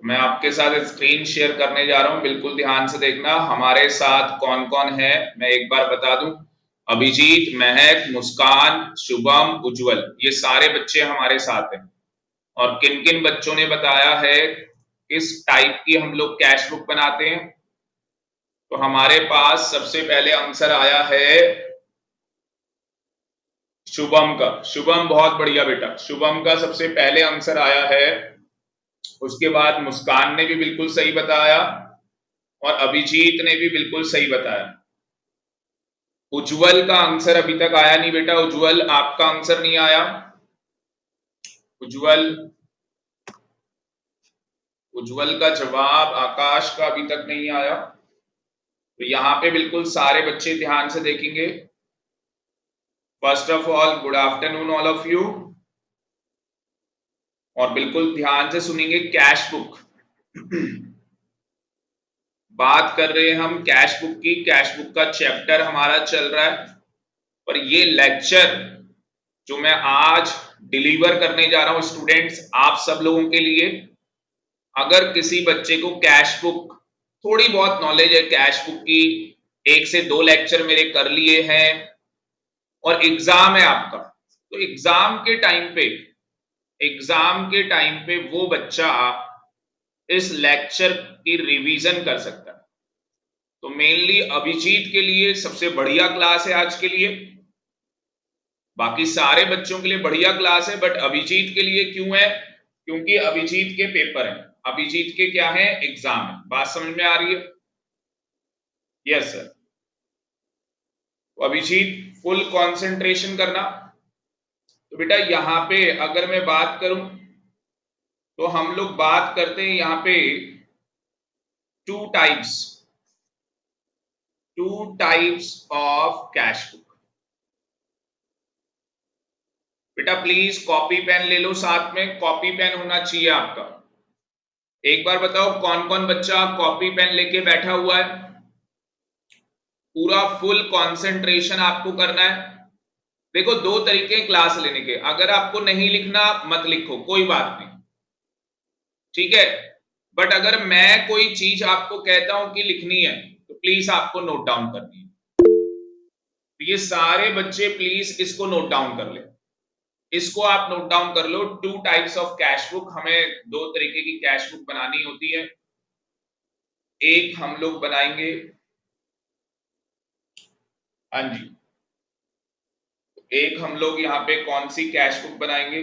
मैं आपके साथ स्क्रीन शेयर करने जा रहा हूं, बिल्कुल ध्यान से देखना। हमारे साथ कौन कौन है मैं एक बार बता दूं। अभिजीत, महक, मुस्कान, शुभम, उज्जवल, ये सारे बच्चे हमारे साथ हैं। और किन किन बच्चों ने बताया है किस टाइप की हम लोग कैश बुक बनाते हैं। तो हमारे पास सबसे पहले आंसर आया है शुभम का। शुभम बहुत बढ़िया बेटा, शुभम का सबसे पहले आंसर आया है। उसके बाद मुस्कान ने भी बिल्कुल सही बताया और अभिजीत ने भी बिल्कुल सही बताया। उज्जवल का आंसर अभी तक आया नहीं बेटा, उज्जवल आपका आंसर नहीं आया। उज्जवल उज्जवल का जवाब आकाश का अभी तक नहीं आया। तो यहां पे बिल्कुल सारे बच्चे ध्यान से देखेंगे। First of all good afternoon all of you, और बिल्कुल ध्यान से सुनेंगे। कैश बुक बात कर रहे हैं हम कैश बुक की। कैश बुक का चैप्टर हमारा चल रहा है और ये लेक्चर जो मैं आज डिलीवर करने जा रहा हूं स्टूडेंट्स आप सब लोगों के लिए। अगर किसी बच्चे को कैश बुक थोड़ी बहुत नॉलेज है कैश बुक की, 1 से 2 लेक्चर मेरे कर लिए हैं और एग्जाम है आपका, तो एग्जाम के टाइम पे वो बच्चा इस लेक्चर की रिवीजन कर सकता है। तो मेनली अभिजीत के लिए सबसे बढ़िया क्लास है आज के लिए। बाकी सारे बच्चों के लिए बढ़िया क्लास है, बट अभिजीत के लिए क्यों है? क्योंकि अभिजीत के पेपर हैं, अभिजीत के क्या है, एग्जाम है। बात समझ में आ रही है? Yes sir. तो अभिजीत फुल कंसंट्रेशन करना। तो बेटा यहां पे अगर मैं बात करूं तो हम लोग बात करते हैं यहां पे two types of cash book. बेटा प्लीज कॉपी पेन ले लो, साथ में कॉपी पेन होना चाहिए आपका। एक बार बताओ कौन कौन बच्चा कॉपी पेन लेके बैठा हुआ है? पूरा फुल कंसंट्रेशन आपको करना है। देखो 2 तरीके क्लास लेने के, अगर आपको नहीं लिखना मत लिखो, कोई बात नहीं, ठीक है। बट अगर मैं कोई चीज आपको कहता हूं कि लिखनी है तो प्लीज आपको नोट डाउन करनी है। ये सारे बच्चे प्लीज इसको नोट डाउन कर ले, इसको आप नोट डाउन कर लो। 2 टाइप्स ऑफ कैश बुक, हमें 2 तरीके की कैश बुक बनानी होती है। एक हम लोग बनाएंगे, हाँ जी, एक हम लोग यहां पे कौन सी कैश बुक बनाएंगे?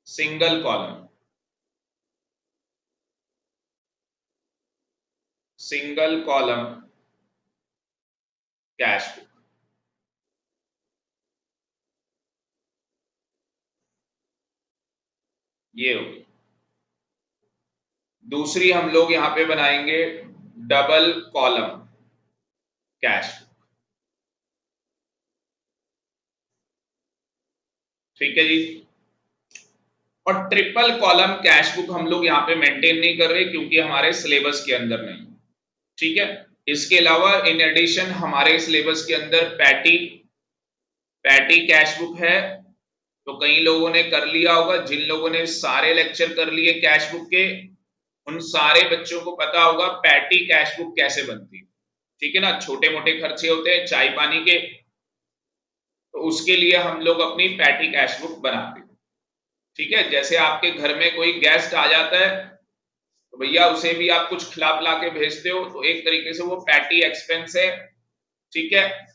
Single column cash book. ये होगी। दूसरी हम लोग यहां पे बनाएंगे डबल कॉलम कैश बुक। ठीक है जी। और ट्रिपल कॉलम कैश बुक हम लोग यहाँ पे मेंटेन नहीं कर रहे क्योंकि हमारे सिलेबस के अंदर नहीं, ठीक है। इसके अलावा इन एडिशन हमारे सिलेबस के अंदर पैटी कैश बुक है। तो कई लोगों ने कर लिया होगा, जिन लोगों ने सारे लेक्चर कर लिए कैश बुक के उन सारे बच्चों को पता होगा पैटी कैश बुक कैसे बनती है, ठीक है ना। छोटे मोटे खर्चे होते हैं चाय पानी के, तो उसके लिए हम लोग अपनी पैटी कैश बुक बनाते हैं, ठीक है। जैसे आपके घर में कोई गेस्ट आ जाता है तो भैया उसे भी आप कुछ खिला पिला के भेजते हो, तो एक तरीके से वो पैटी एक्सपेंस है, ठीक है।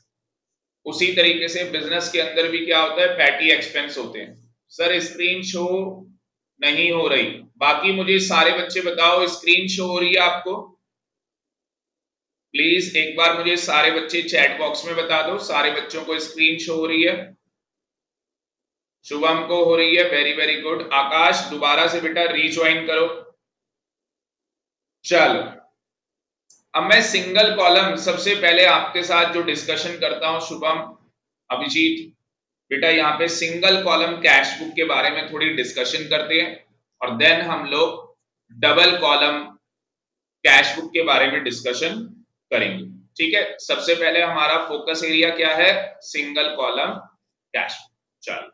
उसी तरीके से बिजनेस के अंदर भी क्या होता है, पैटी एक्सपेंस होते हैं। सर स्क्रीन शो नहीं हो रही, बाकी मुझे सारे बच्चे बताओ स्क्रीन शो हो रही है आपको? प्लीज एक बार मुझे सारे बच्चे चैट बॉक्स में बता दो, सारे बच्चों को स्क्रीन शो हो रही है? शुभम को हो रही है, वेरी वेरी गुड। आकाश दोबारा से बेटा रीज्वाइन करो। चलो अब मैं सिंगल कॉलम सबसे पहले आपके साथ जो डिस्कशन करता हूं, शुभम, अभिजीत, बेटा यहाँ पे सिंगल कॉलम कैश बुक के बारे में थोड़ी डिस्कशन करते हैं और देन हम लोग डबल कॉलम कैश बुक के बारे में डिस्कशन करेंगे, ठीक है। सबसे पहले हमारा फोकस एरिया क्या है, सिंगल कॉलम कैश बुक। चलो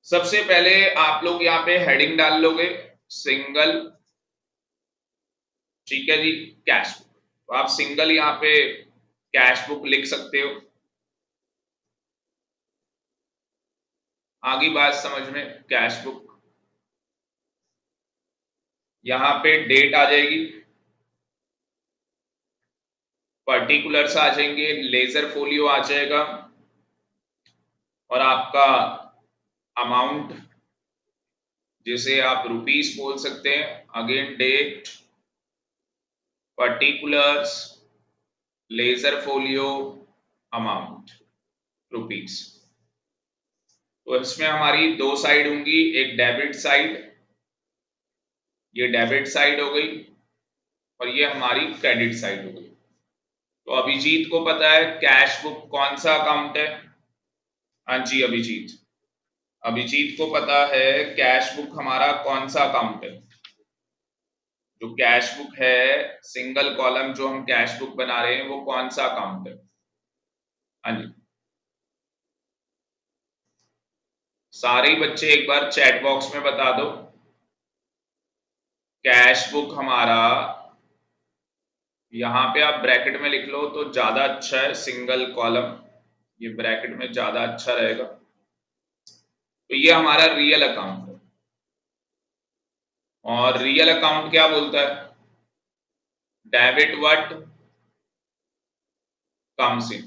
सबसे पहले आप लोग यहाँ पे हेडिंग डाल लोगे सिंगल ठीक है जी, कैश बुक। तो आप सिंगल यहाँ पे कैश बुक लिख सकते हो। आगे बात समझ में, कैश बुक, यहाँ पे डेट आ जाएगी, पर्टिकुलर्स आ जाएंगे, लेजर फोलियो आ जाएगा, और आपका अमाउंट जिसे आप रुपीस बोल सकते हैं, again date, particulars, ledger folio, amount, rupees. तो इसमें हमारी दो साइड होंगी, एक डेबिट साइड, ये डेबिट साइड हो गई, और ये हमारी क्रेडिट साइड हो गई। तो अभिजीत को पता है कैश बुक कौन सा अकाउंट है? हाँ जी अभिजीत, अभिजीत को पता है कैश बुक हमारा कौन सा अकाउंट है। जो कैश बुक है, सिंगल कॉलम जो हम कैश बुक बना रहे हैं, वो कौन सा अकाउंट है? हाँ जी, सारे बच्चे एक बार चैट बॉक्स में बता दो। कैश बुक हमारा, यहां पे आप ब्रैकेट में लिख लो तो ज्यादा अच्छा है, सिंगल कॉलम, ये ब्रैकेट में ज्यादा अच्छा रहेगा। तो ये हमारा रियल अकाउंट है, और रियल अकाउंट क्या बोलता है? Debit what comes in,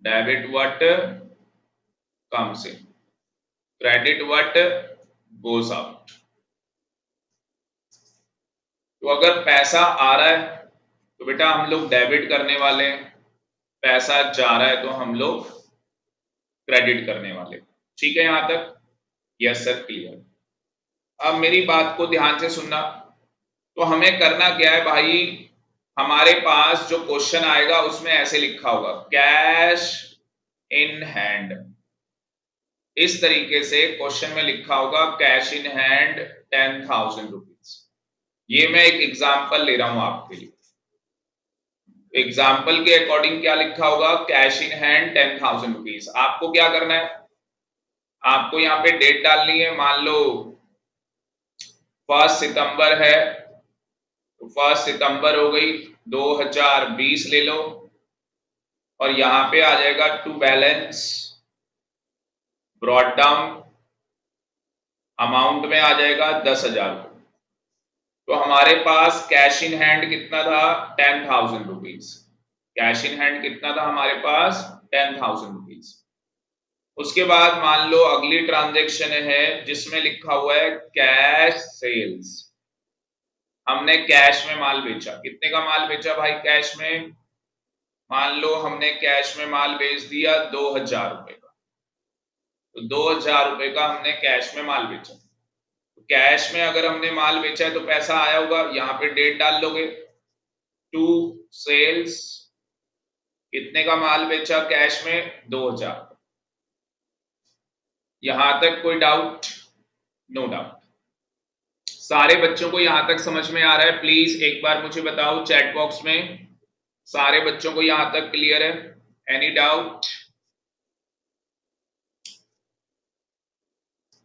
debit what comes in, credit what goes out. तो अगर पैसा आ रहा है तो बेटा हम लोग डेबिट करने वाले हैं, पैसा जा रहा है तो हम लोग क्रेडिट करने वाले। ठीक है यहां तक? Yes sir, clear. अब मेरी बात को ध्यान से सुनना। तो हमें करना क्या है भाई, हमारे पास जो क्वेश्चन आएगा उसमें ऐसे लिखा होगा कैश इन हैंड, इस तरीके से क्वेश्चन में लिखा होगा कैश इन हैंड 10,000 रुपीज। ये मैं एक एग्जांपल ले रहा हूं आपके लिए। एग्जाम्पल के अकॉर्डिंग क्या लिखा होगा, कैश इन हैंड 10,000 रुपीज। आपको क्या करना है, आपको यहाँ पे डेट डालनी है। मान लो 1 सितंबर है, तो 1 सितंबर हो गई, 2020 ले लो, और यहां पे आ जाएगा to balance, brought down, amount में आ जाएगा 10,000। तो हमारे पास कैश इन हैंड कितना था? 10,000 रुपीज। कैश इन हैंड कितना था हमारे पास? 10,000 रुपीज। उसके बाद मान लो अगली ट्रांजैक्शन है जिसमें लिखा हुआ है कैश सेल्स। हमने कैश में माल बेचा, कितने का माल बेचा भाई कैश में? मान लो हमने कैश में माल बेच दिया 2,000 रुपए का, तो 2,000 रुपए का हमने कैश में माल बेचा। तो कैश में अगर हमने माल बेचा है तो पैसा आया होगा, यहाँ पे डेट डाल लोगे, टू सेल्स, कितने का माल बेचा कैश में? 2,000। यहां तक कोई डाउट? No doubt. सारे बच्चों को यहां तक समझ में आ रहा है? प्लीज एक बार मुझे बताओ चैट बॉक्स में, सारे बच्चों को यहां तक क्लियर है? Any doubt?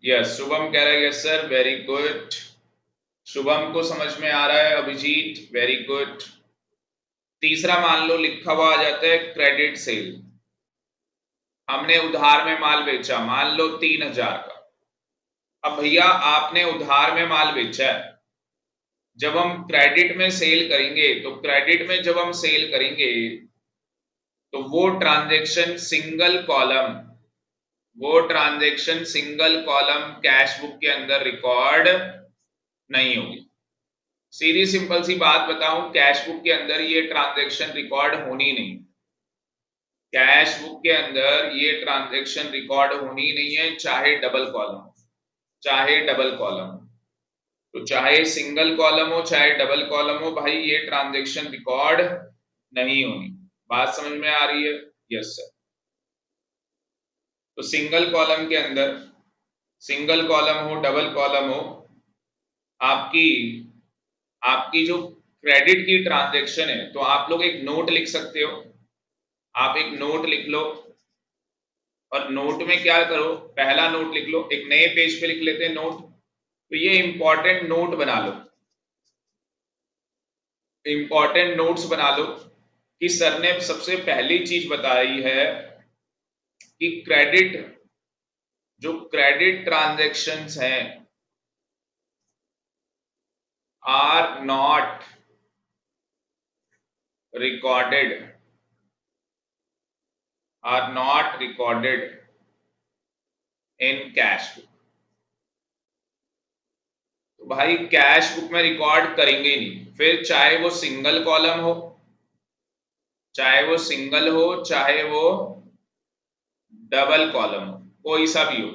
यस, शुभम कह रहा है yes sir, very good. Shubham को समझ में आ रहा है, अभिजीत वेरी गुड। तीसरा मान लो लिखा हुआ आ जाता है क्रेडिट सेल। हमने उधार में माल बेचा, मान लो 3,000 का। अब भैया आपने उधार में माल बेचा है, जब हम क्रेडिट में सेल करेंगे, तो क्रेडिट में जब हम सेल करेंगे तो वो ट्रांजैक्शन सिंगल कॉलम, वो transaction single column cash book के अंदर रिकॉर्ड नहीं होगी। सीधी सिंपल सी बात बताऊं, कैश बुक के अंदर ये ट्रांजैक्शन रिकॉर्ड होनी नहीं, कैश बुक के अंदर ये ट्रांजैक्शन रिकॉर्ड होनी नहीं है, चाहे डबल कॉलम हो, चाहे डबल कॉलम हो। तो चाहे सिंगल कॉलम हो चाहे डबल कॉलम हो, भाई ये ट्रांजैक्शन रिकॉर्ड नहीं होनी। बात समझ में आ रही है? Yes sir. तो सिंगल कॉलम के अंदर, सिंगल कॉलम हो डबल कॉलम हो, आपकी आपकी जो क्रेडिट की ट्रांजैक्शन है, तो आप लोग एक नोट लिख सकते हो। आप एक नोट लिख लो, और नोट में क्या करो, पहला नोट लिख लो, एक नए पेज पे लिख लेते हैं नोट। तो ये इंपॉर्टेंट नोट बना लो, इंपॉर्टेंट नोट्स बना लो कि सर ने सबसे पहली चीज बताई है कि क्रेडिट, जो क्रेडिट ट्रांजैक्शंस हैं are not recorded, are not recorded in cash book. तो भाई कैश बुक में रिकॉर्ड करेंगे ही नहीं, फिर चाहे वो सिंगल कॉलम हो, चाहे वो सिंगल हो, चाहे वो डबल कॉलम हो, कोई सा भी हो,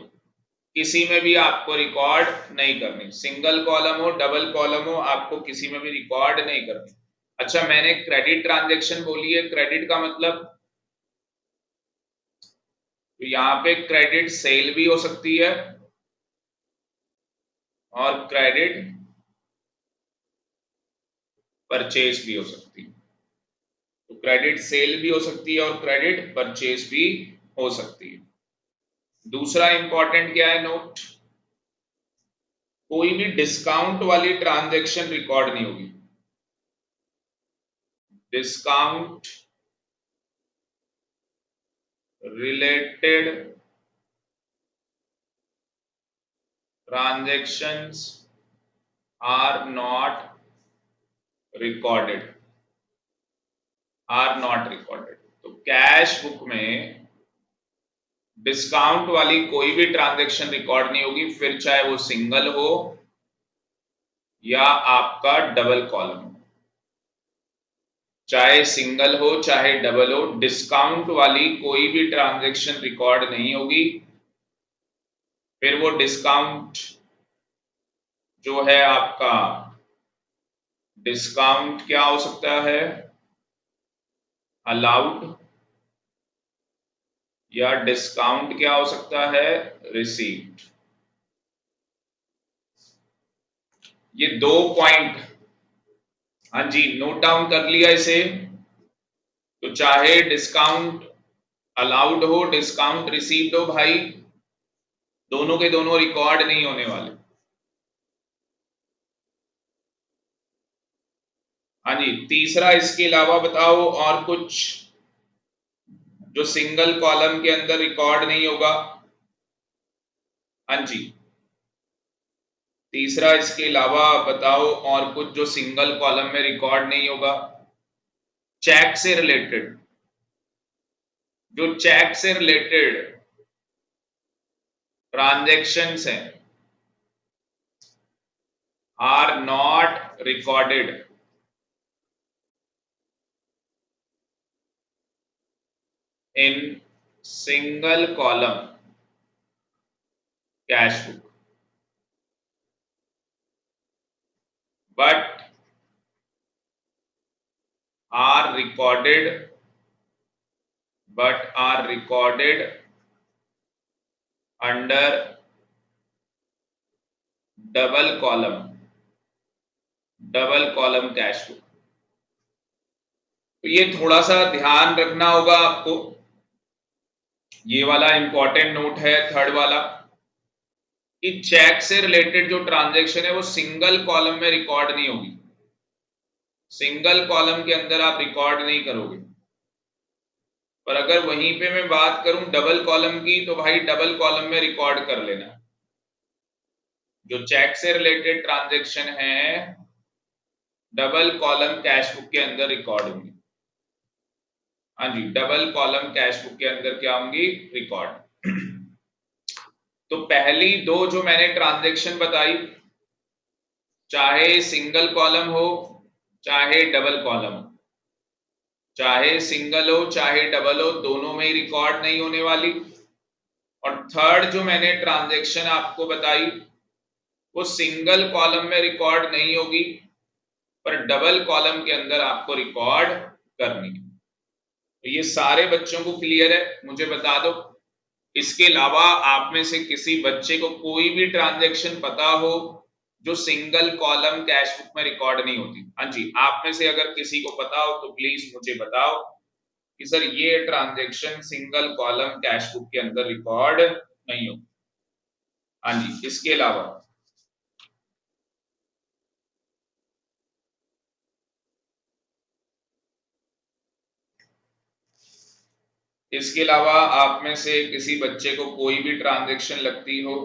किसी में भी आपको रिकॉर्ड नहीं करनी। सिंगल कॉलम हो, डबल कॉलम हो, आपको किसी में भी रिकॉर्ड नहीं करनी। अच्छा, मैंने क्रेडिट ट्रांजैक्शन बोली है, क्रेडिट का मतलब, तो यहाँ पे क्रेडिट सेल भी हो सकती है और क्रेडिट परचेज भी हो सकती है। तो क्रेडिट सेल भी हो सकती है और क्रेडिट परचेज भी हो सकती है। दूसरा इंपॉर्टेंट क्या है नोट, कोई भी डिस्काउंट वाली ट्रांजैक्शन रिकॉर्ड नहीं होगी। Discount related transactions are not recorded, are not recorded. तो कैश बुक में डिस्काउंट वाली कोई भी ट्रांजैक्शन रिकॉर्ड नहीं होगी, फिर चाहे वो सिंगल हो या आपका डबल कॉलम हो, चाहे सिंगल हो चाहे डबल हो, डिस्काउंट वाली कोई भी ट्रांजैक्शन रिकॉर्ड नहीं होगी। फिर वो डिस्काउंट जो है आपका, डिस्काउंट क्या हो सकता है, अलाउड, या डिस्काउंट क्या हो सकता है, रिसीव्ड। ये दो पॉइंट, हाँ जी नोट डाउन कर लिया इसे। तो चाहे डिस्काउंट अलाउड हो, डिस्काउंट रिसीव्ड हो, भाई दोनों के दोनों रिकॉर्ड नहीं होने वाले। हाँ जी, तीसरा इसके अलावा बताओ और कुछ जो सिंगल कॉलम के अंदर रिकॉर्ड नहीं होगा। हाँ जी, तीसरा इसके अलावा बताओ और कुछ जो सिंगल कॉलम में रिकॉर्ड नहीं होगा। चेक से रिलेटेड, जो चेक से रिलेटेड ट्रांजैक्शंस हैं are not recorded in single column cash book but are recorded, but are recorded under double column, double column cash book. तो ये थोड़ा सा ध्यान रखना होगा आपको, ये वाला इंपॉर्टेंट नोट है थर्ड वाला, कि चेक से रिलेटेड जो ट्रांजैक्शन है वो सिंगल कॉलम में रिकॉर्ड नहीं होगी, सिंगल कॉलम के अंदर आप रिकॉर्ड नहीं करोगे। पर अगर वहीं पे मैं बात करूं डबल कॉलम की, तो भाई डबल कॉलम में रिकॉर्ड कर लेना। जो चेक से रिलेटेड ट्रांजैक्शन है डबल कॉलम कैश बुक के अंदर रिकॉर्ड होंगी। हाँ जी, डबल कॉलम कैश बुक के अंदर क्या होंगी, रिकॉर्ड। तो पहली दो जो मैंने ट्रांजैक्शन बताई, चाहे सिंगल कॉलम हो चाहे डबल कॉलम हो, चाहे सिंगल हो चाहे डबल हो, दोनों में ही रिकॉर्ड नहीं होने वाली। और थर्ड जो मैंने ट्रांजैक्शन आपको बताई वो सिंगल कॉलम में रिकॉर्ड नहीं होगी, पर डबल कॉलम के अंदर आपको रिकॉर्ड करनी है। तो ये सारे बच्चों को क्लियर है, मुझे बता दो। इसके अलावा आप में से किसी बच्चे को कोई भी ट्रांजैक्शन पता हो जो सिंगल कॉलम कैश बुक में रिकॉर्ड नहीं होती। हाँ जी, आप में से अगर किसी को पता हो तो प्लीज मुझे बताओ कि सर ये transaction single column cash book के अंदर रिकॉर्ड नहीं होती। हाँ जी, इसके अलावा इसके अलावा आप में से किसी बच्चे को कोई भी ट्रांजैक्शन लगती हो?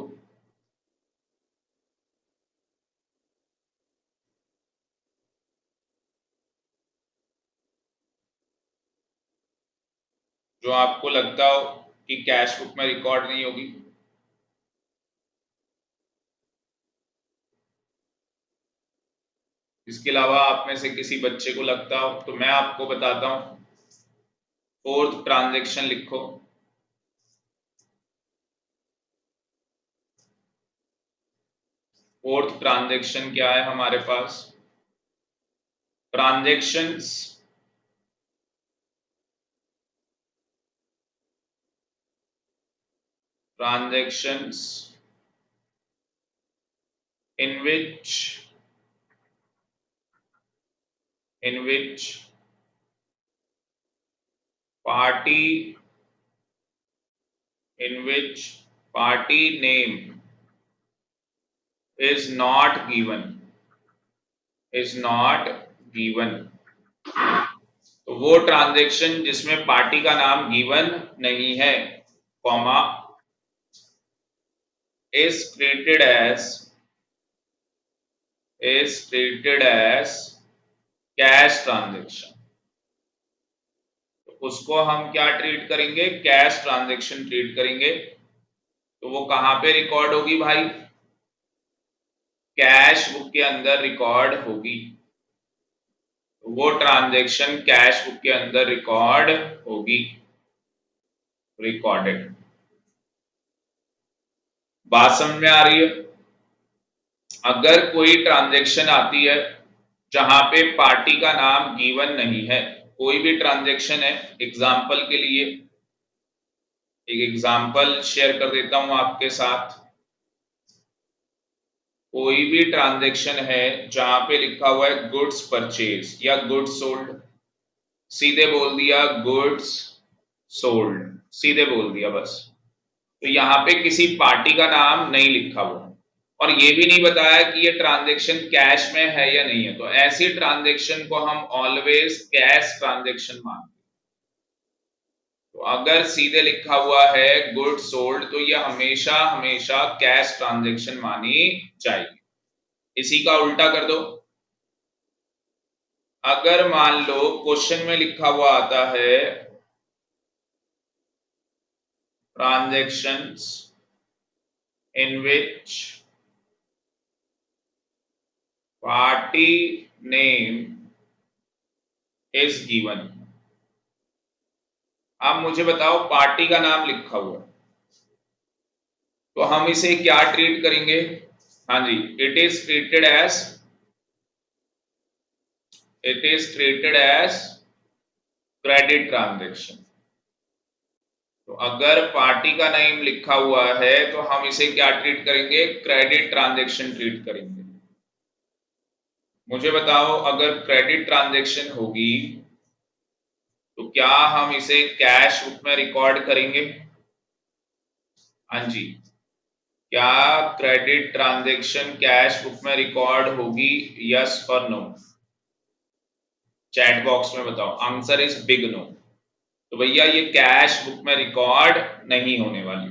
जो आपको लगता हो कि कैश बुक में रिकॉर्ड नहीं होगी? इसके अलावा आप में से किसी बच्चे को लगता हो तो मैं आपको बताता हूं। फोर्थ ट्रांजैक्शन लिखो। फोर्थ ट्रांजैक्शन क्या है हमारे पास? Transactions transactions in which party in which party name is not given। तो वो ट्रांजैक्शन जिसमें पार्टी का नाम गिवन नहीं है, comma, is treated as cash transaction. तो उसको हम क्या ट्रीट करेंगे? कैश ट्रांजैक्शन ट्रीट करेंगे। तो वो कहां पे रिकॉर्ड होगी भाई? कैश बुक के अंदर रिकॉर्ड होगी। वो ट्रांजैक्शन कैश बुक के अंदर रिकॉर्ड होगी, रिकॉर्डेड। बात समझ में आ रही है? अगर कोई ट्रांजैक्शन आती है जहां पे पार्टी का नाम गिवन नहीं है, कोई भी ट्रांजैक्शन है, एग्जांपल के लिए एक एग्जांपल शेयर कर देता हूं आपके साथ। कोई भी ट्रांजैक्शन है जहां पे लिखा हुआ है गुड्स परचेज या गुड्स सोल्ड, सीधे बोल दिया गुड्स सोल्ड, सीधे बोल दिया बस। तो यहाँ पे किसी पार्टी का नाम नहीं लिखा हुआ और ये भी नहीं बताया कि ये ट्रांजैक्शन कैश में है या नहीं है, तो ऐसी ट्रांजैक्शन को हम ऑलवेज कैश ट्रांजैक्शन मानते हैं। तो अगर सीधे लिखा हुआ है गुड सोल्ड तो ये हमेशा हमेशा कैश ट्रांजैक्शन मानी जाएगी। इसी का उल्टा कर दो। अगर मान लो क्वेश्चन में लिखा हुआ आता है transactions in which party name is given. आप मुझे बताओ पार्टी का नाम लिखा हुआ तो हम इसे क्या ट्रीट करेंगे? हाँ जी, it is treated as credit transaction. तो अगर पार्टी का नेम लिखा हुआ है तो हम इसे क्या ट्रीट करेंगे? क्रेडिट ट्रांजैक्शन ट्रीट करेंगे। मुझे बताओ अगर क्रेडिट ट्रांजैक्शन होगी तो क्या हम इसे कैश बुक में रिकॉर्ड करेंगे? हाँ जी, क्या क्रेडिट ट्रांजैक्शन कैश बुक में रिकॉर्ड होगी? यस और नो? चैट बॉक्स में बताओ। Answer is big no. तो भैया ये कैश बुक में रिकॉर्ड नहीं होने वाली,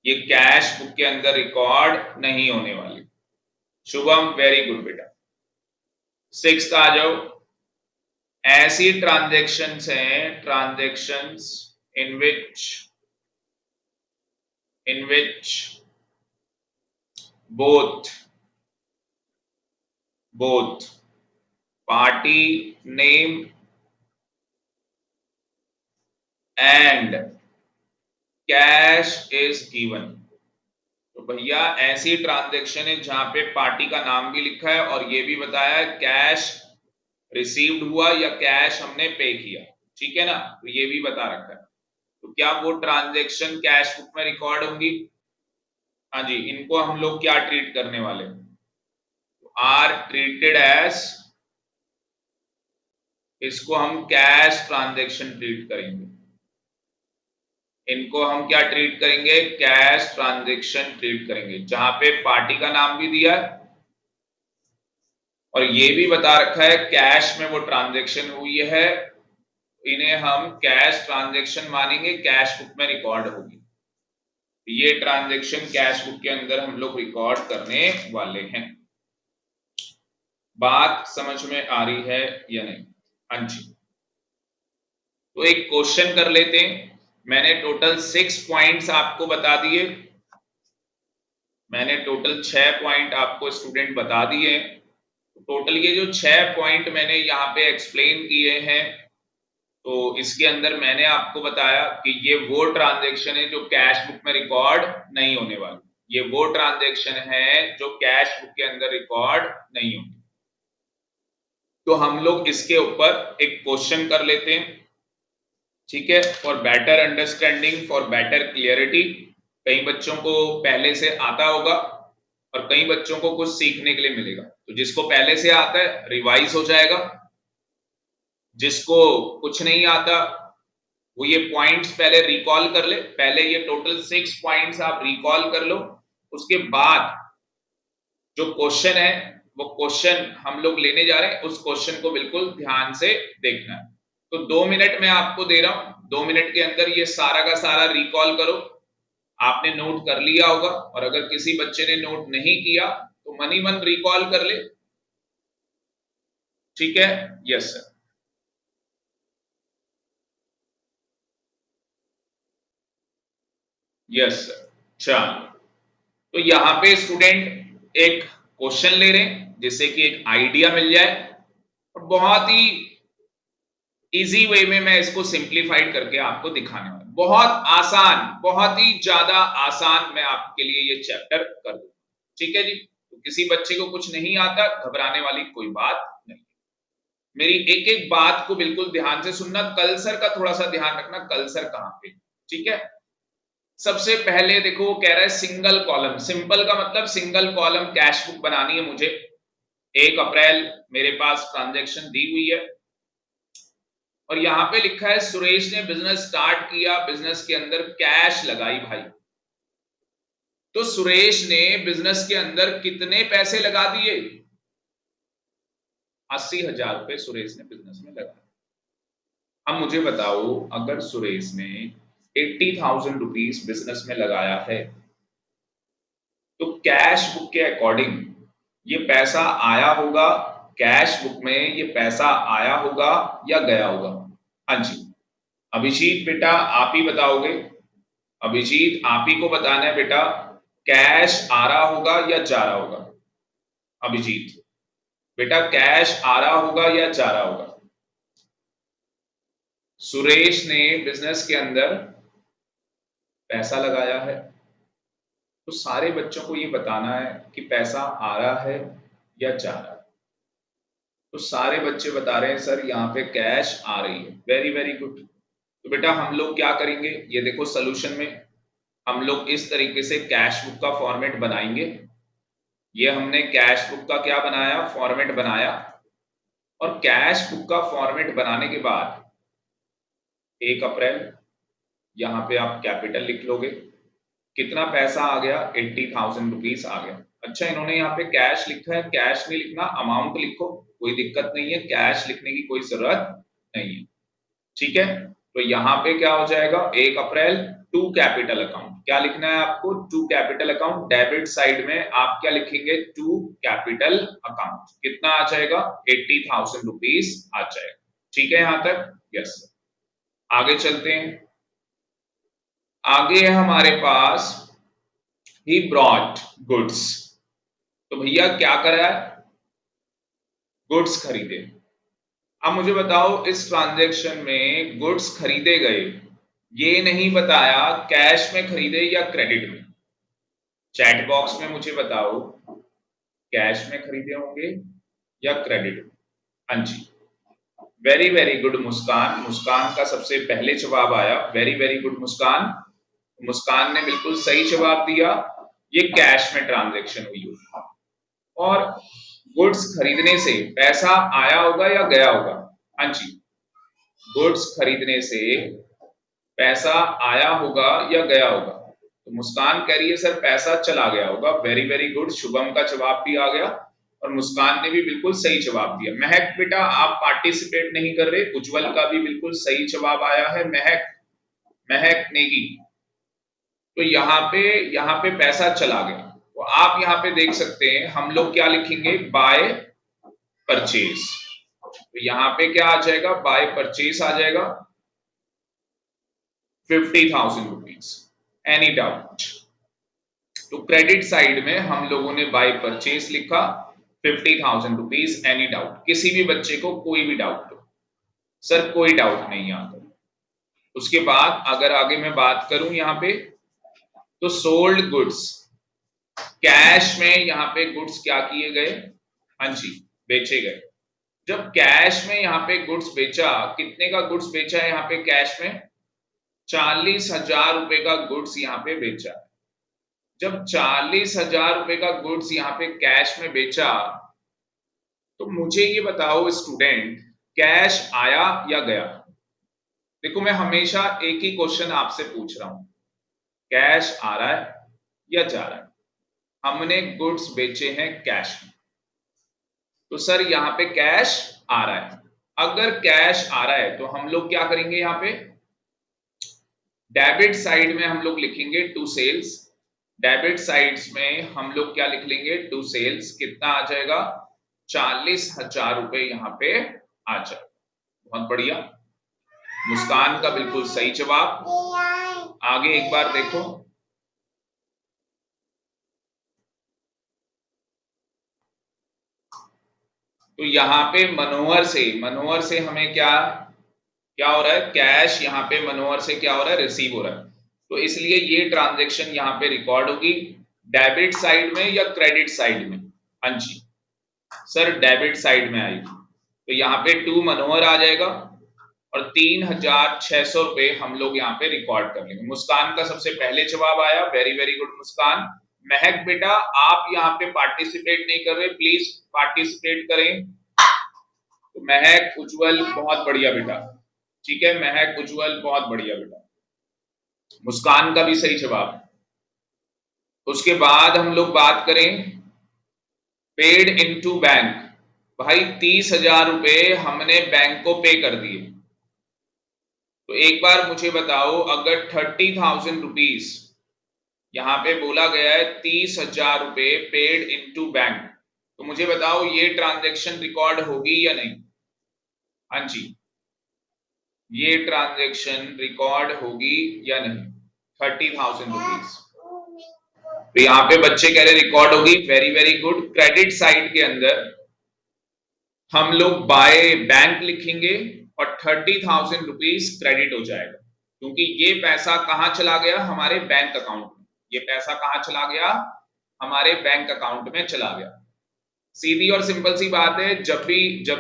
ये कैश बुक के अंदर रिकॉर्ड नहीं होने वाली। शुभम वेरी गुड बेटा। सिक्स्थ आ जाओ। ऐसी ट्रांजैक्शंस हैं, transactions in which both party name and cash is given. तो भैया ऐसी ट्रांजैक्शन है जहां पे पार्टी का नाम भी लिखा है और ये भी बताया है कैश रिसीव्ड हुआ या कैश हमने पे किया, ठीक है ना? तो ये भी बता रखा है। तो क्या वो ट्रांजैक्शन कैश बुक में रिकॉर्ड होंगी? हाँ जी, इनको हम लोग क्या ट्रीट करने वाले? आर ट्रीटेड एज, इसको हम कैश ट्रांजैक्शन ट्रीट करेंगे। इनको हम क्या ट्रीट करेंगे? कैश ट्रांजैक्शन ट्रीट करेंगे, जहां पे पार्टी का नाम भी दिया है और ये भी बता रखा है कैश में वो ट्रांजैक्शन हुई है, इन्हें हम कैश ट्रांजैक्शन मानेंगे, कैश बुक में रिकॉर्ड होगी। ये ट्रांजैक्शन कैश बुक के अंदर हम लोग रिकॉर्ड करने वाले हैं। बात समझ में आ रही है या नहीं? हाँ जी। तो एक क्वेश्चन कर लेते हैं। मैंने टोटल 6 पॉइंट्स आपको बता दिए, मैंने टोटल 6 पॉइंट आपको स्टूडेंट बता दिए। टोटल ये जो 6 पॉइंट मैंने यहाँ पे एक्सप्लेन किए हैं, तो इसके अंदर मैंने आपको बताया कि ये वो ट्रांजैक्शन है जो कैश बुक में रिकॉर्ड नहीं होने वाली। ये वो ट्रांजैक्शन है जो कैश बुक के अंदर रिकॉर्ड नहीं होगी। तो हम लोग इसके ऊपर एक क्वेश्चन कर लेते हैं, ठीक है, for better understanding, for better clarity. कई बच्चों को पहले से आता होगा और कई बच्चों को कुछ सीखने के लिए मिलेगा। तो जिसको पहले से आता है रिवाइज हो जाएगा, जिसको कुछ नहीं आता वो ये पॉइंट्स पहले रिकॉल कर ले। पहले ये टोटल 6 पॉइंट्स आप रिकॉल कर लो, उसके बाद जो क्वेश्चन है वो क्वेश्चन हम लोग लेने जा रहे हैं, उस क्वेश्चन को बिल्कुल ध्यान से देखना है। तो 2 मिनट मैं आपको दे रहा हूं, 2 मिनट के अंदर ये सारा का सारा रिकॉल करो। आपने नोट कर लिया होगा, और अगर किसी बच्चे ने नोट नहीं किया तो मन ही मन रिकॉल कर ले, ठीक है? Yes sir. यस सर, चलो। तो यहां पे स्टूडेंट एक क्वेश्चन ले रहे हैं जिससे कि एक आइडिया मिल जाए, और बहुत ही इजी वे में मैं इसको सिंप्लीफाइड करके आपको दिखाने वाला हूं। बहुत आसान, बहुत ही ज्यादा आसान मैं आपके लिए ये चैप्टर कर दूंगा, ठीक है जी? तो किसी बच्चे को कुछ नहीं आता, घबराने वाली कोई बात नहीं। मेरी एक एक बात को बिल्कुल ध्यान से सुनना, कल्सर का थोड़ा सा ध्यान रखना, कल्सर कहां पे, ठीक है? सबसे पहले देखो वो कह रहा है सिंगल कॉलम। सिंपल का मतलब सिंगल कॉलम कैश बुक बनानी है मुझे। 1 अप्रैल मेरे पास ट्रांजैक्शन दी हुई है, और यहां पे लिखा है सुरेश ने बिजनेस स्टार्ट किया, बिजनेस के अंदर कैश लगाई भाई। तो सुरेश ने बिजनेस के अंदर कितने पैसे लगा दिए? 80,000 रुपए सुरेश ने बिजनेस में लगाए। अब मुझे बताओ, अगर सुरेश ने 80,000 रुपीस बिजनेस में लगाया है, तो कैश बुक के अकॉर्डिंग ये पैसा आया होगा, कैश बुक में ये पैसा आया होगा या गया होगा? हाँ जी, अभिजीत बेटा आप ही बताओगे। अभिजीत आप ही को बताना है बेटा, कैश आ रहा होगा या जा रहा होगा? अभिजीत बेटा, कैश आ रहा होगा या जा रहा होगा? सुरेश ने बिजनेस के अंदर पैसा लगाया है, तो सारे बच्चों को ये बताना है कि पैसा आ रहा है या जा रहा है। तो सारे बच्चे बता रहे हैं सर यहाँ पे कैश आ रही है। Very very good. तो बेटा हम लोग क्या करेंगे, ये देखो सोल्यूशन में हम लोग इस तरीके से कैश बुक का फॉर्मेट बनाएंगे। ये हमने कैश बुक का क्या बनाया, फॉर्मेट बनाया। और कैश बुक का फॉर्मेट बनाने के बाद 1 अप्रैल यहाँ पे आप कैपिटल लिख लोगे। कितना पैसा आ गया? 80,000 रुपीस आ गया। अच्छा, इन्होंने यहाँ पे कैश लिखा है, कैश नहीं लिखना, अमाउंट लिखो, कोई दिक्कत नहीं है, कैश लिखने की कोई जरूरत नहीं है, ठीक है? तो यहाँ पे क्या हो जाएगा, 1 अप्रैल टू कैपिटल अकाउंट। क्या लिखना है आपको? To capital account. Debit side में आप क्या लिखेंगे? To capital account. कितना आ जाएगा? 80,000 रुपीस आ जाएगा, ठीक है यहां तक? यस। आगे चलते हैं। आगे है हमारे पास ही ब्रॉट गुड्स। तो भैया क्या करा है? गुड्स खरीदे। अब मुझे बताओ इस ट्रांजैक्शन में गुड्स खरीदे गए, ये नहीं बताया कैश में खरीदे या क्रेडिट में। चैट बॉक्स में मुझे बताओ, कैश में खरीदे होंगे या क्रेडिट में? हाँ जी, वेरी वेरी गुड मुस्कान। मुस्कान का सबसे पहले जवाब आया, वेरी वेरी गुड मुस्कान। मुस्कान ने बिल्कुल सही जवाब दिया, ये कैश में ट्रांजैक्शन हुई होगी। और गुड्स खरीदने से पैसा आया होगा या गया होगा? हाँ जी, गुड्स खरीदने से पैसा आया होगा या गया होगा? तो मुस्कान कह रही है सर पैसा चला गया होगा। वेरी वेरी गुड, शुभम का जवाब भी आ गया। और मुस्कान ने भी बिल्कुल सही जवाब दिया। महक बेटा आप पार्टिसिपेट नहीं कर रहे, उज्जवल का भी बिल्कुल सही जवाब आया है, महक महक नेगी। तो यहाँ पे पैसा चला गया, तो आप यहाँ पे देख सकते हैं हम लोग क्या लिखेंगे, बाय परचेज। तो यहाँ पे क्या आ जाएगा, बाय परचेज आ जाएगा 50,000 रुपीज। Any doubt? तो क्रेडिट साइड में हम लोगों ने बाय परचेज लिखा 50,000 रुपीज। Any doubt? किसी भी बच्चे को कोई भी डाउट हो? सर कोई डाउट नहीं आता। उसके बाद अगर आगे मैं बात करूं यहाँ पे, तो सोल्ड गुड्स, कैश में यहाँ पे गुड्स क्या किए गए, हाँ जी बेचे गए। जब कैश में यहाँ पे गुड्स बेचा, कितने का गुड्स बेचा है यहाँ पे कैश में, 40,000 रुपए का गुड्स यहाँ पे बेचा। जब 40,000 रुपए का गुड्स यहाँ पे कैश में बेचा, तो मुझे ये बताओ स्टूडेंट, कैश आया या गया? देखो मैं हमेशा एक ही क्वेश्चन आपसे पूछ रहा हूं, कैश आ रहा है या जा रहा है? हमने गुड्स बेचे हैं कैश में, तो सर यहाँ पे कैश आ रहा है। अगर कैश आ रहा है तो हम लोग क्या करेंगे, यहाँ पे डेबिट साइड में हम लोग लिखेंगे टू सेल्स। डेबिट साइड्स में हम लोग क्या लिख लेंगे, टू सेल्स। कितना आ जाएगा, 40,000 रुपए यहाँ पे आ जाएगा। बहुत बढ़िया, मुस्कान का बिल्कुल सही जवाब। आगे एक बार देखो, तो यहाँ पे मनोहर से हमें क्या हो रहा है, कैश यहाँ पे मनोहर से क्या हो रहा है, रिसीव हो रहा है। तो इसलिए ये ट्रांजेक्शन यहाँ पे रिकॉर्ड होगी डेबिट साइड में या क्रेडिट साइड में? हाँ जी सर डेबिट साइड में आएगी। तो यहाँ पे टू मनोहर आ जाएगा और 3,600 रुपए हम लोग यहाँ पे रिकॉर्ड कर लेंगे। मुस्कान का सबसे पहले जवाब आया, वेरी वेरी गुड मुस्कान। महक बेटा आप यहाँ पे पार्टिसिपेट नहीं कर रहे, प्लीज पार्टिसिपेट करें। तो महक उज्जवल बहुत बढ़िया बेटा, ठीक है महक उज्जवल बहुत बढ़िया बेटा, मुस्कान का भी सही जवाब। उसके बाद हम लोग बात करें पेड इनटू बैंक। भाई 30,000 रुपए हमने बैंक को पे कर दिए। तो एक बार मुझे बताओ, अगर 30,000 रुपीज यहाँ पे बोला गया है, 30,000 रुपए पेड इनटू बैंक, तो मुझे बताओ ये ट्रांजैक्शन रिकॉर्ड होगी या नहीं? हाँ जी ये ट्रांजैक्शन रिकॉर्ड होगी या नहीं, 30,000 रुपीज। तो यहाँ पे बच्चे कह रहे रिकॉर्ड होगी, very very good. Credit side के अंदर हम लोग बाय बैंक लिखेंगे और 30,000 रुपीज क्रेडिट हो जाएगा, क्योंकि ये पैसा कहां चला गया, हमारे बैंक अकाउंट में। ये पैसा कहां चला गया, हमारे बैंक अकाउंट में चला गया। सीधी और सिंपल सी बात है, जब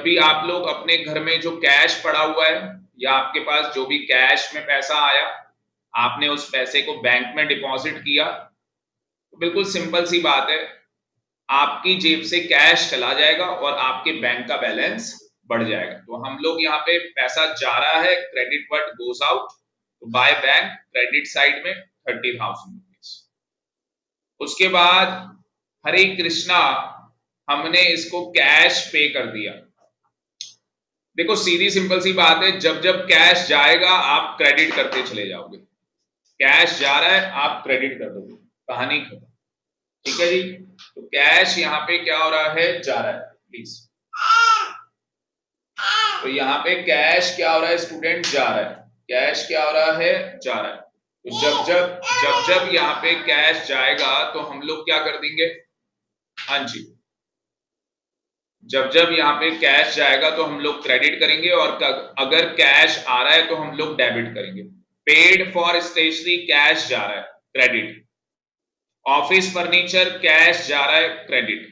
भी आप लोग अपने घर में जो कैश पड़ा हुआ है या आपके पास जो भी कैश में पैसा आया, आपने उस पैसे को बैंक में डिपॉजिट किया, तो बिल्कुल सिंपल सी बात है, आपकी जेब से कैश चला जाएगा और आपके बैंक का बैलेंस बढ़ जाएगा। तो हम लोग यहाँ पे पैसा जा रहा है, क्रेडिट वर्ड गोज आउट, तो बाय बैंक क्रेडिट साइड में 30,000 रुपीज। उसके बाद हरे कृष्णा, हमने इसको कैश पे कर दिया। देखो सीधी सिंपल सी बात है, जब जब कैश जाएगा आप क्रेडिट करते चले जाओगे। कैश जा रहा है आप क्रेडिट कर दोगे, कहानी खत्म, ठीक है जी। तो कैश यहाँ पे क्या हो रहा है, जा रहा है, प्लीज। तो यहाँ पे कैश क्या हो रहा है स्टूडेंट, जा रहा है। कैश क्या हो रहा है, जा रहा है। तो जब जब यहाँ पे कैश जाएगा तो हम लोग क्या कर देंगे, हाँ जी जब यहाँ पे कैश जाएगा तो हम लोग क्रेडिट करेंगे, और अगर कैश आ रहा है तो हम लोग डेबिट करेंगे। पेड फॉर स्टेशनरी कैश जा रहा है, क्रेडिट। ऑफिस फर्नीचर कैश जा रहा है, क्रेडिट।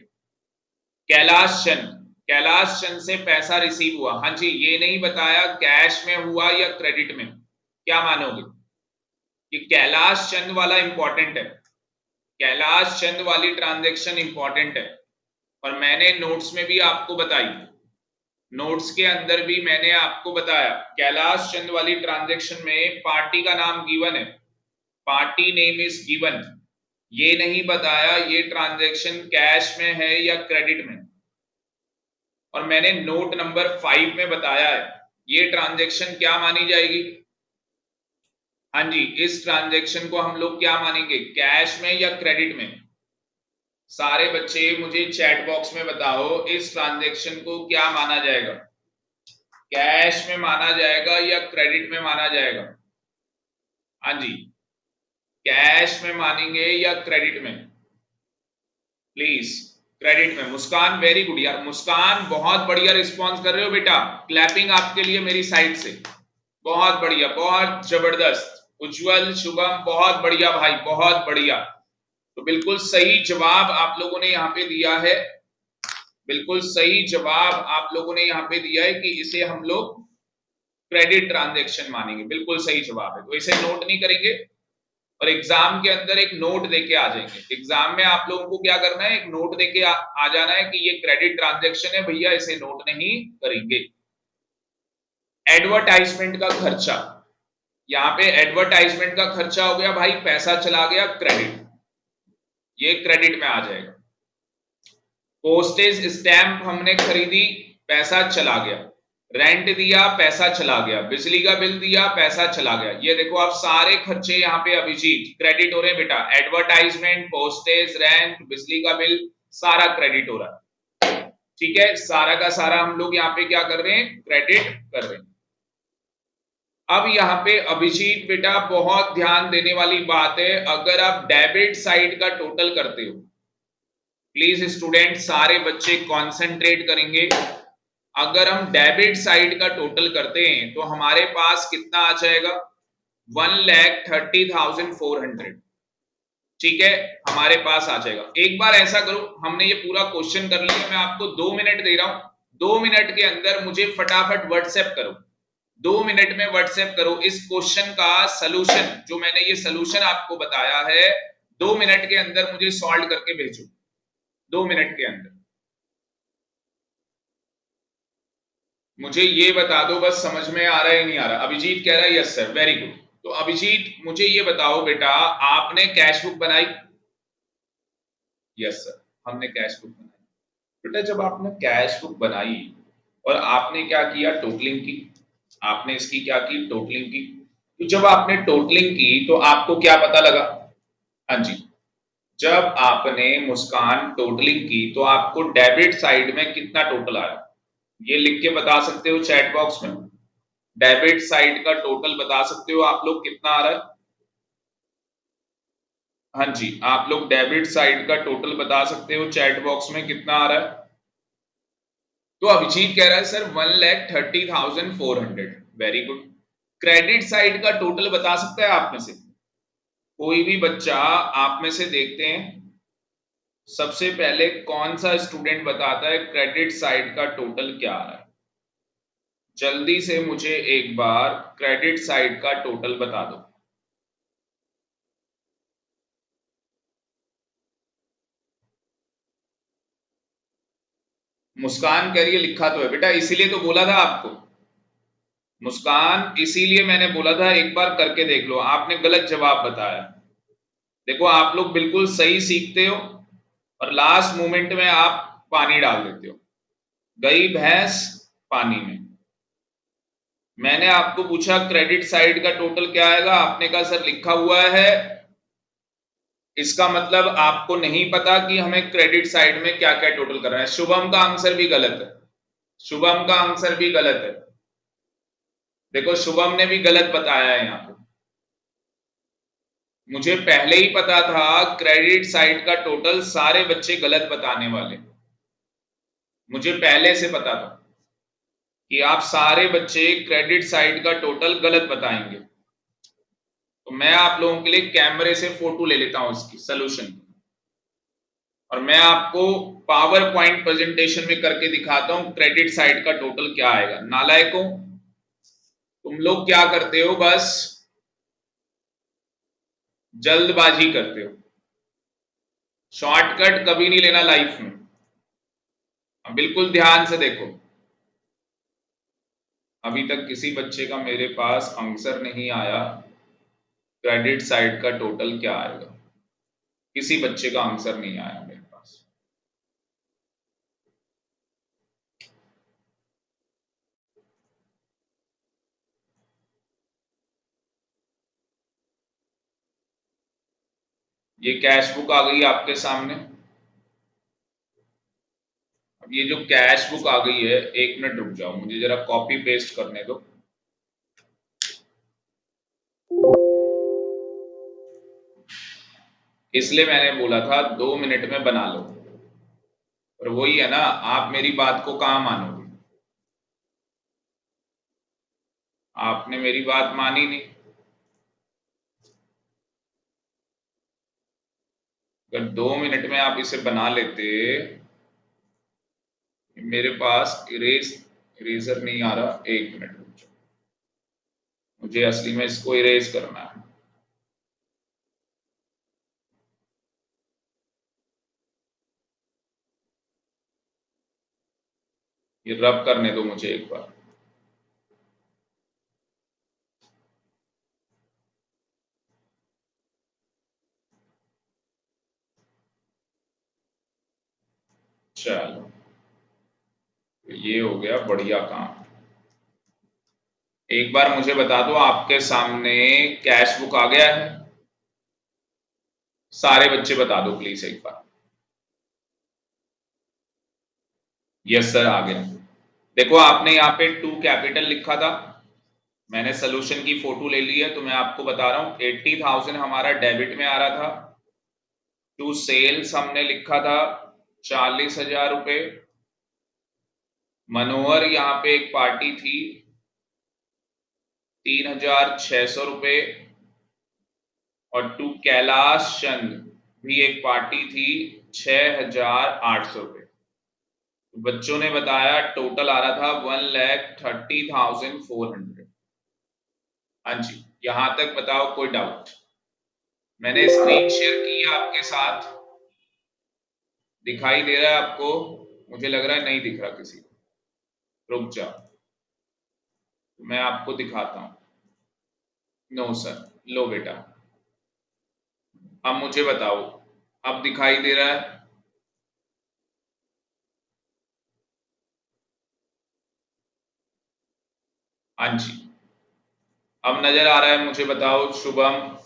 कैलाश चंद से पैसा रिसीव हुआ, हाँ जी ये नहीं बताया कैश में हुआ या क्रेडिट में, क्या मानोगे? ये कैलाश चंद वाला इंपॉर्टेंट है, कैलाश चंद वाली ट्रांजैक्शन इंपॉर्टेंट है, और मैंने नोट्स में भी आपको बताई, नोट्स के अंदर भी मैंने आपको बताया कैलाश चंद वाली ट्रांजैक्शन में पार्टी का नाम गिवन है, पार्टी नेम इज गिवन। ये नहीं बताया ये ट्रांजैक्शन कैश में है या क्रेडिट में, और मैंने नोट नंबर 5 में बताया है ये ट्रांजैक्शन क्या मानी जाएगी। हाँ जी, इस ट्रांजैक्शन को हम लोग क्या मानेंगे, कैश में या क्रेडिट में। सारे बच्चे मुझे चैट बॉक्स में बताओ इस ट्रांजैक्शन को क्या माना जाएगा, कैश में माना जाएगा या क्रेडिट में माना जाएगा। हाँ जी, कैश में मानेंगे या क्रेडिट में, प्लीज क्रेडिट में। मुस्कान वेरी गुड यार, मुस्कान बहुत बढ़िया रिस्पॉन्स कर रहे हो बेटा, क्लैपिंग आपके लिए मेरी साइड से, बहुत बढ़िया, बहुत जबरदस्त। उज्जवल, शुभम, बहुत बढ़िया भाई, बहुत बढ़िया। तो बिल्कुल सही जवाब आप लोगों ने यहाँ पे दिया है, बिल्कुल सही जवाब आप लोगों ने यहाँ पे दिया है कि इसे हम लोग क्रेडिट ट्रांजैक्शन मानेंगे, बिल्कुल सही जवाब है। तो इसे नोट नहीं करेंगे और एग्जाम के अंदर एक नोट देके आ जाएंगे। एग्जाम में आप लोगों को क्या करना है, एक नोट देके आ जाना है कि ये क्रेडिट ट्रांजैक्शन है भैया, इसे नोट नहीं करेंगे। एडवर्टाइजमेंट का खर्चा, यहाँ पे एडवर्टाइजमेंट का खर्चा हो गया भाई, पैसा चला गया क्रेडिट, ये क्रेडिट में आ जाएगा। पोस्टेज स्टैंप हमने खरीदी, पैसा चला गया। रेंट दिया, पैसा चला गया। बिजली का बिल दिया, पैसा चला गया। ये देखो आप सारे खर्चे यहाँ पे अभिजीत क्रेडिट हो रहे हैं बेटा, एडवर्टाइजमेंट, पोस्टेज, रेंट, बिजली का बिल, सारा क्रेडिट हो रहा है। ठीक है, सारा का सारा हम लोग यहाँ पे क्या कर रहे हैं, क्रेडिट कर रहे हैं। अब यहाँ पे अभिजीत बेटा बहुत ध्यान देने वाली बात है, अगर आप डेबिट साइड का टोटल करते हो, प्लीज स्टूडेंट सारे बच्चे कॉन्सेंट्रेट करेंगे। अगर हम डेबिट साइड का टोटल करते हैं तो हमारे पास कितना आ जाएगा, 1,30,400। ठीक है, हमारे पास आ जाएगा। एक बार ऐसा करो, हमने ये पूरा क्वेश्चन कर लिया, मैं आपको 2 मिनट दे रहा हूं, 2 मिनट के अंदर मुझे फटाफट व्हाट्सएप करो, 2 मिनट में व्हाट्सएप करो इस क्वेश्चन का सलूशन, जो मैंने ये सलूशन आपको बताया है 2 मिनट के अंदर मुझे सॉल्व करके भेजो, 2 मिनट के अंदर। मुझे ये बता दो बस, समझ में आ रहा है नहीं आ रहा। अभिजीत कह रहा है यस सर, वेरी गुड। तो अभिजीत मुझे ये बताओ बेटा, आपने कैश बुक बनाई? यस सर, हमने कैश बुक बनाई। बेटा जब आपने कैश बुक बनाई और आपने क्या किया, टोटलिंग की, आपने इसकी क्या की, टोटलिंग की। तो जब आपने टोटलिंग की तो आपको क्या पता लगा? हाँ जी, जब आपने मुस्कान टोटलिंग की तो आपको डेबिट साइड में कितना टोटल आया, ये लिख के बता सकते हो चैट बॉक्स में। डेबिट साइड का टोटल बता सकते हो आप लोग कितना आ रहा है? हाँ जी, आप लोग डेबिट साइड का टोटल बता सकते हो चैट बॉक्स में कितना आ रहा है? तो अभिजीत कह रहा है sir 1,30,400, very good. Credit side का टोटल बता सकता है आप में से कोई भी बच्चा? आप में से देखते हैं सबसे पहले कौन सा स्टूडेंट बताता है क्रेडिट साइड का टोटल क्या आ रहा है। जल्दी से मुझे एक बार क्रेडिट साइड का टोटल बता दो। मुस्कान कह रही है लिखा तो है बेटा, इसीलिए तो बोला था आपको। मुस्कान इसीलिए मैंने बोला था एक बार करके देख लो, आपने गलत जवाब बताया। देखो आप लोग बिल्कुल सही सीखते हो और लास्ट मोमेंट में आप पानी डाल देते हो, गई भैंस पानी में। मैंने आपको पूछा क्रेडिट साइड का टोटल क्या आएगा, आपने कहा सर लिखा हुआ है, इसका मतलब आपको नहीं पता कि हमें क्रेडिट साइड में क्या क्या टोटल करना है। शुभम का आंसर भी गलत है, शुभम का आंसर भी गलत है। देखो शुभम ने भी गलत बताया है यहाँ पे। मुझे पहले ही पता था क्रेडिट साइड का टोटल सारे बच्चे गलत बताने वाले, मुझे पहले से पता था कि आप सारे बच्चे क्रेडिट साइड का टोटल गलत बताएंगे। तो मैं आप लोगों के लिए कैमरे से फोटो ले लेता हूं इसकी सलूशन की, और मैं आपको पावर पॉइंट प्रेजेंटेशन में करके दिखाता हूं क्रेडिट साइड का टोटल क्या आएगा। नालायकों, तुम लोग क्या करते हो, बस जल्दबाजी करते हो, शॉर्टकट कभी नहीं लेना लाइफ में। बिल्कुल ध्यान से देखो, अभी तक किसी बच्चे का मेरे पास आंसर नहीं आया क्रेडिट साइड का टोटल क्या आएगा, किसी बच्चे का आंसर नहीं आया मेरे पास। ये कैश बुक आ गई आपके सामने। अब ये जो कैश बुक आ गई है, 1 मिनट रुक जाओ, मुझे जरा कॉपी पेस्ट करने दो। इसलिए मैंने बोला था 2 मिनट में बना लो, और वही है ना, आप मेरी बात को कहाँ मानोगे, आपने मेरी बात मानी नहीं। अगर 2 मिनट में आप इसे बना लेते, मेरे पास इरेजर नहीं आ रहा, 1 मिनट रुक जाओ, मुझे असली में इसको इरेज करना है। ये रब करने दो मुझे एक बार। चलो, ये हो गया बढ़िया काम। एक बार मुझे बता दो, आपके सामने कैश बुक आ गया है? सारे बच्चे बता दो प्लीज एक बार। यस सर, आ गया। देखो, आपने यहाँ पे 2 कैपिटल लिखा था, मैंने सोल्यूशन की फोटो ले ली है, तो मैं आपको बता रहा हूं 80,000 हमारा डेबिट में आ रहा था। टू सेल्स हमने लिखा था 40,000 रुपए। मनोहर यहाँ पे एक पार्टी थी 3,600 रुपए, और टू कैलाश चंद भी एक पार्टी थी 6,800 रुपए। बच्चों ने बताया टोटल आ रहा था 1,30,400। हाँ जी, यहां तक बताओ कोई डाउट? मैंने स्क्रीन शेयर की है आपके साथ, दिखाई दे रहा है आपको? मुझे लग रहा है नहीं दिख रहा किसी को। रुक जाओ, मैं आपको दिखाता हूं। नो सर, लो बेटा, अब मुझे बताओ, अब दिखाई दे रहा है? हाँ जी, अब नजर आ रहा है? मुझे बताओ शुभम।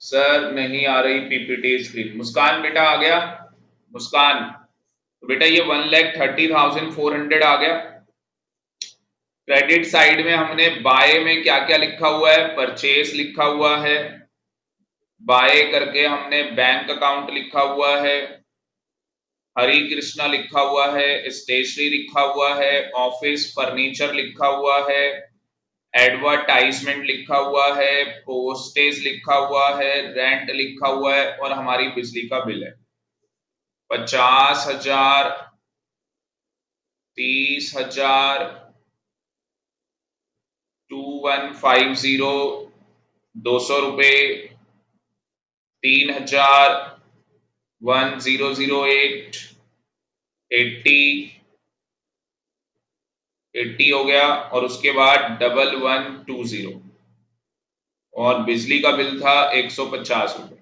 सर नहीं आ रही पीपीटी स्क्रीन। मुस्कान बेटा आ गया? मुस्कान, तो बेटा ये 1,30,400 आ गया। क्रेडिट साइड में हमने बाय में क्या क्या लिखा हुआ है? परचेस लिखा हुआ है, बाय करके हमने बैंक अकाउंट लिखा हुआ है, हरी कृष्णा लिखा हुआ है, स्टेशनरी लिखा हुआ है, ऑफिस फर्नीचर लिखा हुआ है, एडवर्टाइजमेंट लिखा हुआ है, पोस्टेज लिखा हुआ है, रेंट लिखा हुआ है, और हमारी बिजली का बिल है 50,000, 30,000, 2150, 200 रुपए, 3,000, 1008, 80, 80 हो गया, और उसके बाद 1120, और बिजली का बिल था 150 रुपए।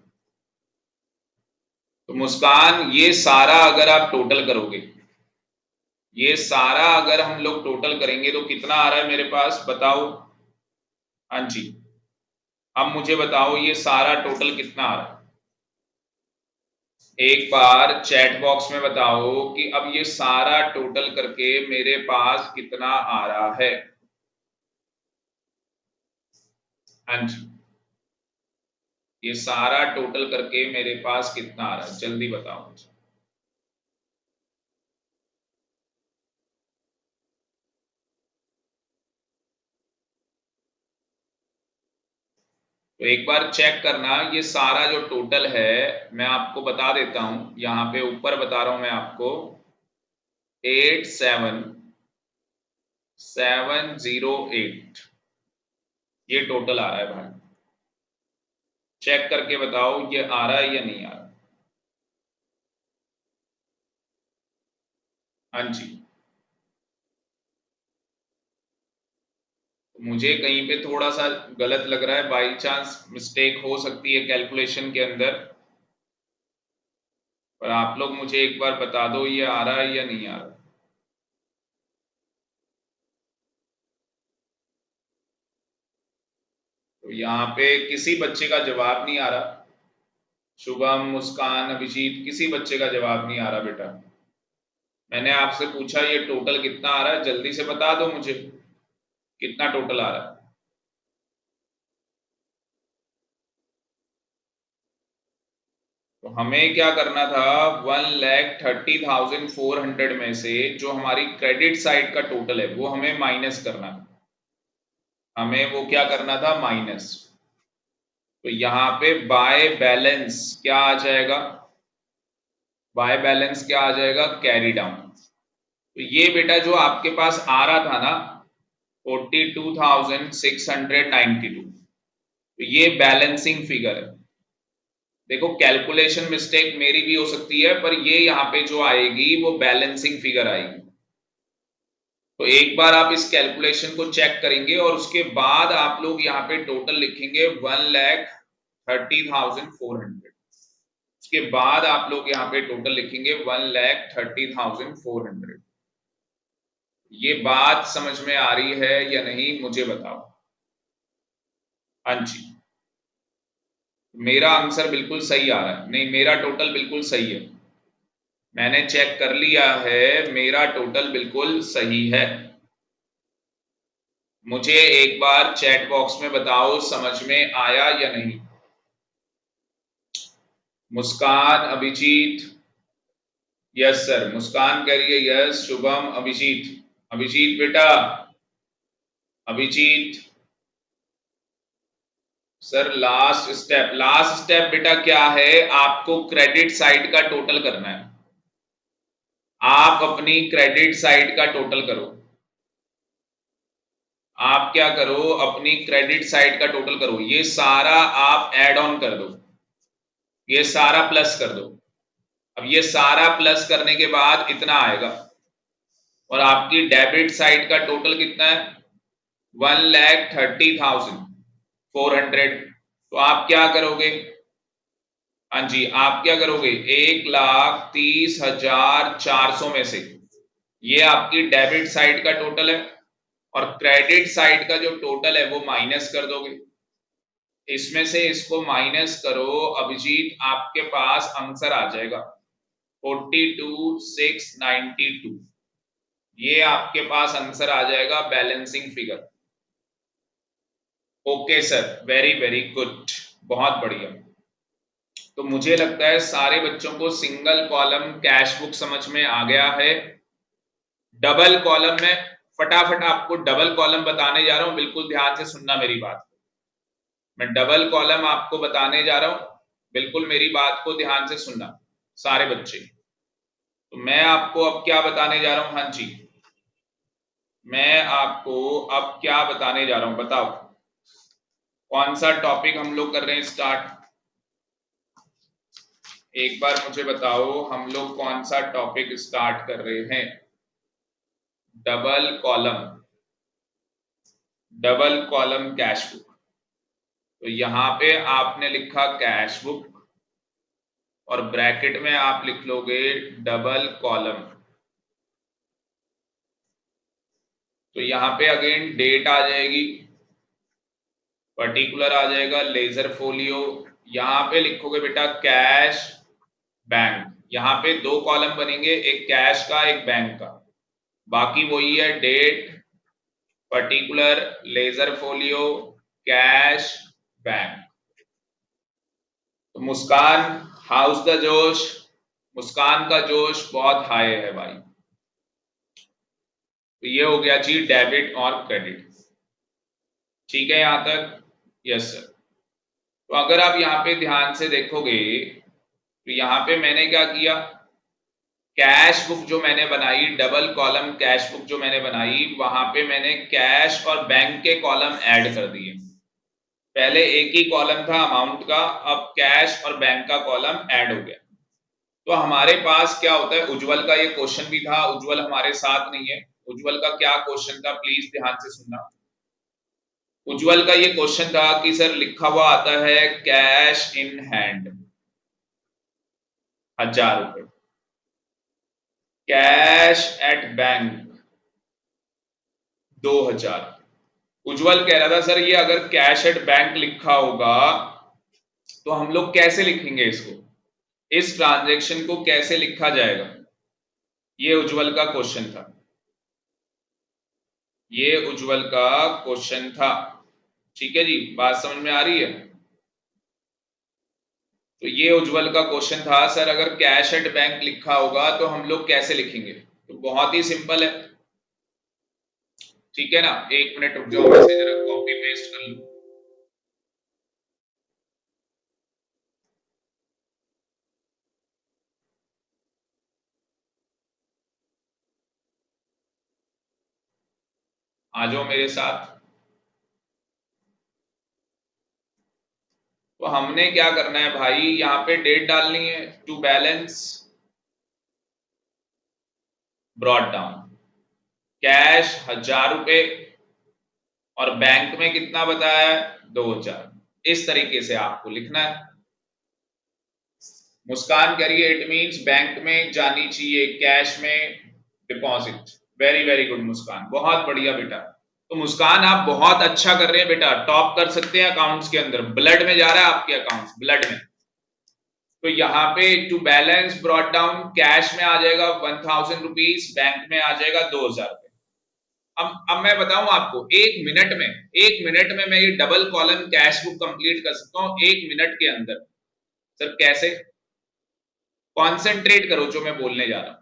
तो मुस्कान, ये सारा अगर आप टोटल करोगे, ये सारा अगर हम लोग टोटल करेंगे तो कितना आ रहा है मेरे पास, बताओ? हाँ जी, अब मुझे बताओ ये सारा टोटल कितना आ रहा है? एक बार चैट बॉक्स में बताओ कि अब ये सारा टोटल करके मेरे पास कितना आ रहा है। हाँ जी, ये सारा टोटल करके मेरे पास कितना आ रहा है, जल्दी बताओ मुझे। तो एक बार चेक करना, ये सारा जो टोटल है मैं आपको बता देता हूं, यहां पे ऊपर बता रहा हूं मैं आपको, 87,708, ये टोटल आ रहा है भाई। चेक करके बताओ ये आ रहा है या नहीं आ रहा। हाँ जी, मुझे कहीं पे थोड़ा सा गलत लग रहा है, बाई चांस मिस्टेक हो सकती है कैलकुलेशन के अंदर, पर आप लोग मुझे एक बार बता दो ये आ रहा है या नहीं आ रहा। तो तो यहाँ पे किसी बच्चे का जवाब नहीं आ रहा। शुभम, मुस्कान, अभिजीत, किसी बच्चे का जवाब नहीं आ रहा बेटा। मैंने आपसे पूछा ये टोटल कितना आ रहा है, जल्दी से बता दो मुझे कितना टोटल आ रहा है। तो हमें क्या करना था, 1,30,400 में से जो हमारी क्रेडिट साइड का टोटल है वो हमें माइनस करना था। हमें वो क्या करना था, माइनस। तो यहाँ पे बाय बैलेंस क्या आ जाएगा, बाय बैलेंस क्या आ जाएगा, कैरी डाउन। तो ये बेटा जो आपके पास आ रहा था ना 42,692, तो ये बैलेंसिंग फिगर है। देखो कैलकुलेशन मिस्टेक मेरी भी हो सकती है, पर ये यहाँ पे जो आएगी वो बैलेंसिंग फिगर आएगी। तो एक बार आप इस कैलकुलेशन को चेक करेंगे और उसके बाद आप लोग यहाँ पे टोटल लिखेंगे 1,30,400। उसके बाद आप लोग यहाँ पे टोटल लिखेंगे 1,30,400। ये बात समझ में आ रही है या नहीं मुझे बताओ। हाँ जी, मेरा आंसर बिल्कुल सही आ रहा है, नहीं मेरा टोटल बिल्कुल सही है, मैंने चेक कर लिया है, मेरा टोटल बिल्कुल सही है। मुझे एक बार चैट बॉक्स में बताओ समझ में आया या नहीं। मुस्कान, अभिजीत, यस सर, मुस्कान कह रही है यस। शुभम, अभिजीत, अभिजीत बेटा, अभिजीत सर लास्ट स्टेप बेटा क्या है, आपको क्रेडिट साइड का टोटल करना है। आप अपनी क्रेडिट साइड का टोटल करो। आप क्या करो, अपनी क्रेडिट साइड का टोटल करो, ये सारा आप ऐड ऑन कर दो, ये सारा प्लस कर दो। अब ये सारा प्लस करने के बाद इतना आएगा और आपकी डेबिट साइड का टोटल कितना है, 1,30,400। तो आप क्या करोगे, हाँ जी आप क्या करोगे, 1,30,400 में से ये आपकी डेबिट साइड का टोटल है और क्रेडिट साइड का जो टोटल है वो माइनस कर दोगे। इसमें से इसको माइनस करो अभिजीत, आपके पास आंसर आ जाएगा 42,692। ये आपके पास आंसर आ जाएगा balancing figure. Okay sir, very very good, बहुत बढ़िया। तो मुझे लगता है सारे बच्चों को सिंगल कॉलम कैश बुक समझ में आ गया है। डबल कॉलम में फटाफट आपको डबल कॉलम बताने जा रहा हूं, बिल्कुल ध्यान से सुनना मेरी बात। मैं डबल कॉलम आपको बताने जा रहा हूं, बिल्कुल मेरी बात को ध्यान से सुनना सारे बच्चे। तो मैं आपको अब क्या बताने जा रहा हूं, हाँ जी मैं आपको अब क्या बताने जा रहा हूं, बताओ कौन सा टॉपिक हम लोग कर रहे हैं स्टार्ट। एक बार मुझे बताओ हम लोग कौन सा टॉपिक स्टार्ट कर रहे हैं। Double column, double column cash book. तो यहां पे आपने लिखा कैश बुक और ब्रैकेट में आप लिख लोगे डबल कॉलम। तो यहां पे अगेन डेट आ जाएगी, पर्टिकुलर आ जाएगा, लेजर फोलियो। यहां पे लिखोगे बेटा कैश बैंक। यहां पे दो कॉलम बनेंगे, एक कैश का एक बैंक का, बाकी वही है date, particular, ledger folio, cash bank. तो मुस्कान, हाउस द जोश, मुस्कान का जोश बहुत हाई है भाई। तो ये हो गया जी डेबिट और क्रेडिट, ठीक है यहां तक, यस सर। तो अगर आप यहाँ पे ध्यान से देखोगे तो यहाँ पे मैंने क्या किया, कैश बुक जो मैंने बनाई, डबल कॉलम कैश बुक जो मैंने बनाई, वहां पे मैंने कैश और बैंक के कॉलम ऐड कर दिए। पहले एक ही कॉलम था अमाउंट का, अब कैश और बैंक का कॉलम ऐड हो गया। तो हमारे पास क्या होता है, उज्जवल का ये क्वेश्चन भी था, उज्जवल हमारे साथ नहीं है। उज्जवल का क्या क्वेश्चन था, प्लीज ध्यान से सुनना। उज्जवल का ये क्वेश्चन था कि सर लिखा हुआ आता है कैश इन हैंड 1,000 रुपए, कैश एट बैंक 2,000, उज्जवल कह रहा था सर ये अगर कैश एट बैंक लिखा होगा तो हम लोग कैसे लिखेंगे इसको, इस ट्रांजैक्शन को कैसे लिखा जाएगा, ये उज्जवल का क्वेश्चन था, ये उज्जवल का क्वेश्चन था। ठीक है जी, बात समझ में आ रही है। तो ये उज्जवल का क्वेश्चन था सर अगर कैश एट बैंक लिखा होगा तो हम लोग कैसे लिखेंगे। तो बहुत ही सिंपल है, ठीक है ना। एक मिनट रुक जाओ, मैं जरा कॉपी पेस्ट कर लूं। आ जाओ मेरे साथ। तो हमने क्या करना है भाई, यहाँ पे डेट डालनी है, to balance brought down, cash 1000 रुपए और बैंक में कितना बताया है 2000। इस तरीके से आपको लिखना है। मुस्कान करिए इट मींस बैंक में जानी चाहिए, कैश में डिपॉजिट। वेरी वेरी गुड मुस्कान, बहुत बढ़िया बेटा। तो मुस्कान आप बहुत अच्छा कर रहे हैं बेटा, टॉप कर सकते हैं अकाउंट्स के अंदर, ब्लड में जा रहा है आपके अकाउंट्स, ब्लड में। तो यहाँ पे to balance brought down, cash में आ जाएगा 1000 रुपीज, बैंक में आ जाएगा 2000 रुपए। अब मैं बताऊं आपको, एक मिनट में मैं ये double column cash book complete कर सकता हूं, एक मिनट के अंदर। सर कैसे, कॉन्सेंट्रेट करो जो मैं बोलने जा रहा हूं।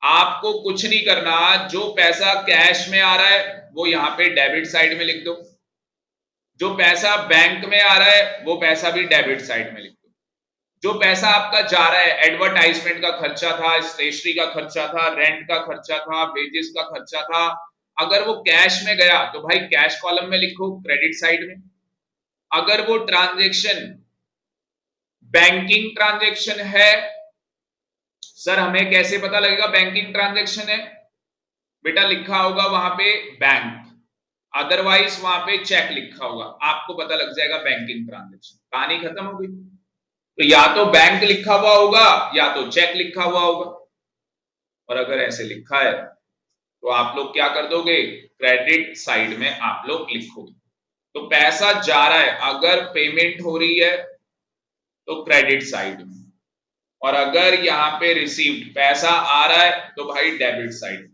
आपको कुछ नहीं करना, जो पैसा कैश में आ रहा है वो यहां पे डेबिट साइड में लिख दो, जो पैसा बैंक में आ रहा है वो पैसा भी डेबिट साइड में लिख दो। जो पैसा आपका जा रहा है, एडवर्टाइजमेंट का खर्चा था, स्टेशनरी का खर्चा था, रेंट का खर्चा था, वेजेस का खर्चा था, अगर वो कैश में गया तो भाई कैश कॉलम में लिखो, क्रेडिट साइड में। अगर वो ट्रांजेक्शन बैंकिंग ट्रांजेक्शन है, सर हमें कैसे पता लगेगा बैंकिंग ट्रांजेक्शन है, बेटा लिखा होगा वहां पे बैंक, अदरवाइज वहां पे चेक लिखा होगा, आपको पता लग जाएगा बैंकिंग ट्रांजेक्शन, कहानी खत्म हो गई। तो या तो बैंक लिखा हुआ होगा या तो चेक लिखा हुआ होगा। और अगर ऐसे लिखा है तो आप लोग क्या कर दोगे, क्रेडिट साइड में आप लोग लिखोगे। तो पैसा जा रहा है, अगर पेमेंट हो रही है तो क्रेडिट साइड में, और अगर यहां पे रिसीव्ड पैसा आ रहा है तो भाई डेबिट साइड में।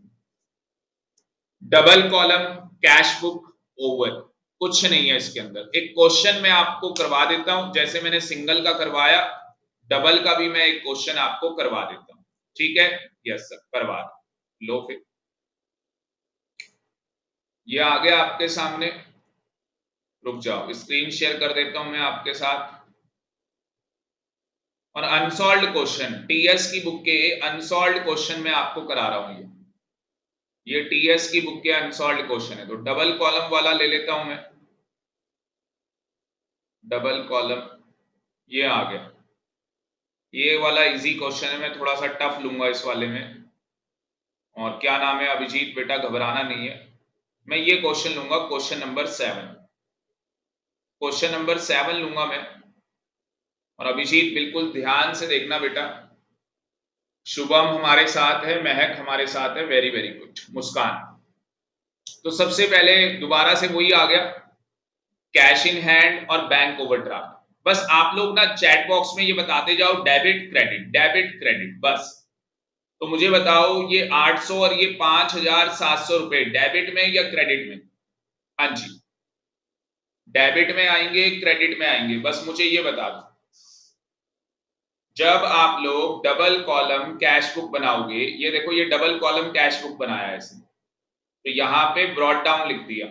Double column cash book over, कुछ नहीं है इसके अंदर। एक क्वेश्चन मैं आपको करवा देता हूं, जैसे मैंने सिंगल का करवाया, डबल का भी मैं एक क्वेश्चन आपको करवा देता हूं, ठीक है। यस सर करवा लो। फिर ये आ गया आपके सामने, रुक जाओ स्क्रीन शेयर कर देता हूं मैं आपके साथ। और अनसॉल्व्ड क्वेश्चन, टीएस की बुक के अनसॉल्व्ड क्वेश्चन मैं आपको करा रहा हूं, ये टीएस की बुक के अनसॉल्व्ड क्वेश्चन है। तो डबल कॉलम वाला ले लेता हूं मैं, डबल कॉलम, ये आ गया, ये वाला इजी क्वेश्चन है, मैं थोड़ा सा टफ लूंगा इस वाले में। और क्या नाम है अभिजीत, बेटा घबराना नहीं है, मैं ये क्वेश्चन लूंगा, क्वेश्चन नंबर 7, क्वेश्चन नंबर 7 लूंगा मैं। और अभिजीत बिल्कुल ध्यान से देखना बेटा, शुभम हमारे साथ है, महक हमारे साथ है, वेरी वेरी गुड, मुस्कान। तो सबसे पहले दोबारा से वही आ गया, कैश इन हैंड और बैंक ओवरड्राफ्ट। बस आप लोग ना चैट बॉक्स में ये बताते जाओ डेबिट क्रेडिट, डेबिट क्रेडिट बस। तो मुझे बताओ ये 800 और ये 5700 रुपए डेबिट में या क्रेडिट में। हाँ जी, डेबिट में आएंगे क्रेडिट में आएंगे, बस मुझे ये बता दो। जब आप लोग डबल कॉलम कैश बुक बनाओगे, ये देखो ये डबल कॉलम कैश बुक बनाया है इसने, तो यहां पे ब्रॉट डाउन लिख दिया,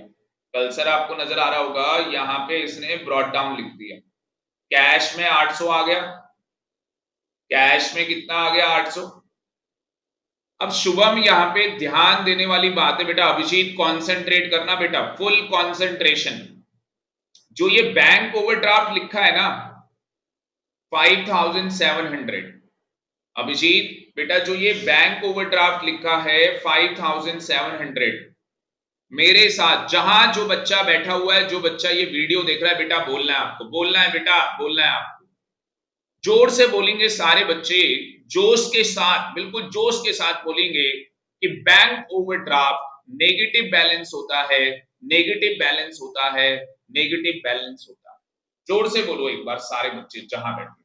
कल्सर आपको नजर आ रहा होगा, यहां पे इसने ब्रॉट डाउन लिख दिया। कैश में 800 आ गया, कैश में कितना आ गया 800। अब शुभम यहाँ पे ध्यान देने वाली बात है बेटा, अभिजीत कॉन्सेंट्रेट करना बेटा, फुल कॉन्सेंट्रेशन। जो ये बैंक ओवरड्राफ्ट लिखा है ना 5700, अभिजीत बेटा जो ये बैंक ओवरड्राफ्ट लिखा है 5700, मेरे साथ जहां जो बच्चा बैठा हुआ है, जो बच्चा ये वीडियो देख रहा है बेटा, बोलना है आपको, बोलना है बेटा, बोलना है आपको, जोर से बोलेंगे सारे बच्चे, जोश के साथ, बिल्कुल जोश के साथ बोलेंगे कि बैंक ओवरड्राफ्ट नेगेटिव बैलेंस होता है नेगेटिव बैलेंस होता है, नेगेटिव बैलेंस होता है। जोर से बोलो एक बार सारे बच्चे जहां बैठे।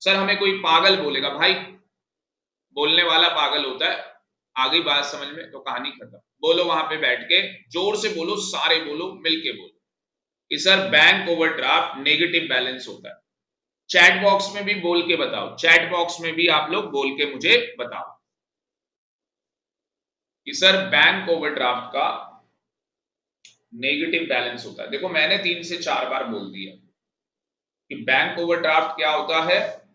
सर हमें कोई पागल बोलेगा, भाई बोलने वाला पागल होता है, आ गई बात समझ में तो कहानी खत्म। बोलो वहां पे बैठ के, जोर से बोलो, सारे बोलो, मिलके बोलो कि sir bank overdraft negative balance होता है। चैट बॉक्स में भी बोल के बताओ, चैट बॉक्स में भी आप लोग बोल के मुझे बताओ कि सर बैंक ओवरड्राफ्ट का नेगेटिव बैलेंस होता है। देखो मैंने 3 से 4 बार बोल दिया कि बैंक ओवरड्राफ्ट क्या होता है,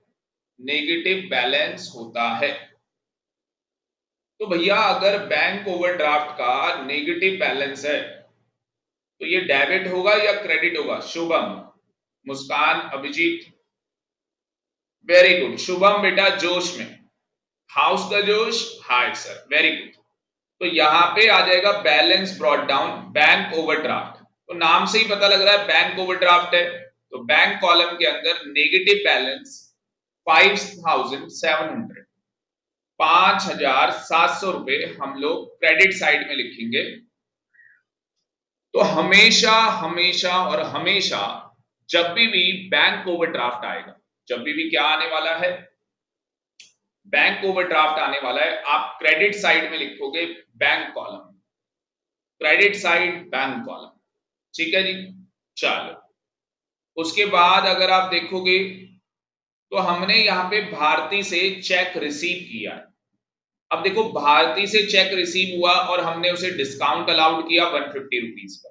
नेगेटिव बैलेंस होता है। तो भैया अगर बैंक ओवरड्राफ्ट का नेगेटिव बैलेंस है तो ये डेबिट होगा या क्रेडिट होगा? शुभम, मुस्कान, अभिजीत, वेरी गुड। शुभम बेटा जोश में, हाउस का जोश, हाय सर, वेरी गुड। तो यहां पे आ जाएगा balance brought down, bank overdraft. तो नाम से ही पता लग रहा है बैंक ओवरड्राफ्ट है। तो बैंक कॉलम के अंदर नेगेटिव बैलेंस 5700, 5700 रुपए हम लोग क्रेडिट साइड में लिखेंगे। तो हमेशा हमेशा और हमेशा जब भी बैंक ओवरड्राफ्ट आएगा, जब भी क्या आने वाला है, बैंक ओवरड्राफ्ट आने वाला है, आप क्रेडिट साइड में लिखोगे bank column, credit side bank column, ठीक है जी। चलो उसके बाद अगर आप देखोगे तो हमने यहां पे भारती से चेक रिसीव किया है। अब देखो भारती से चेक रिसीव हुआ और हमने उसे डिस्काउंट अलाउड किया 150 रुपीज का।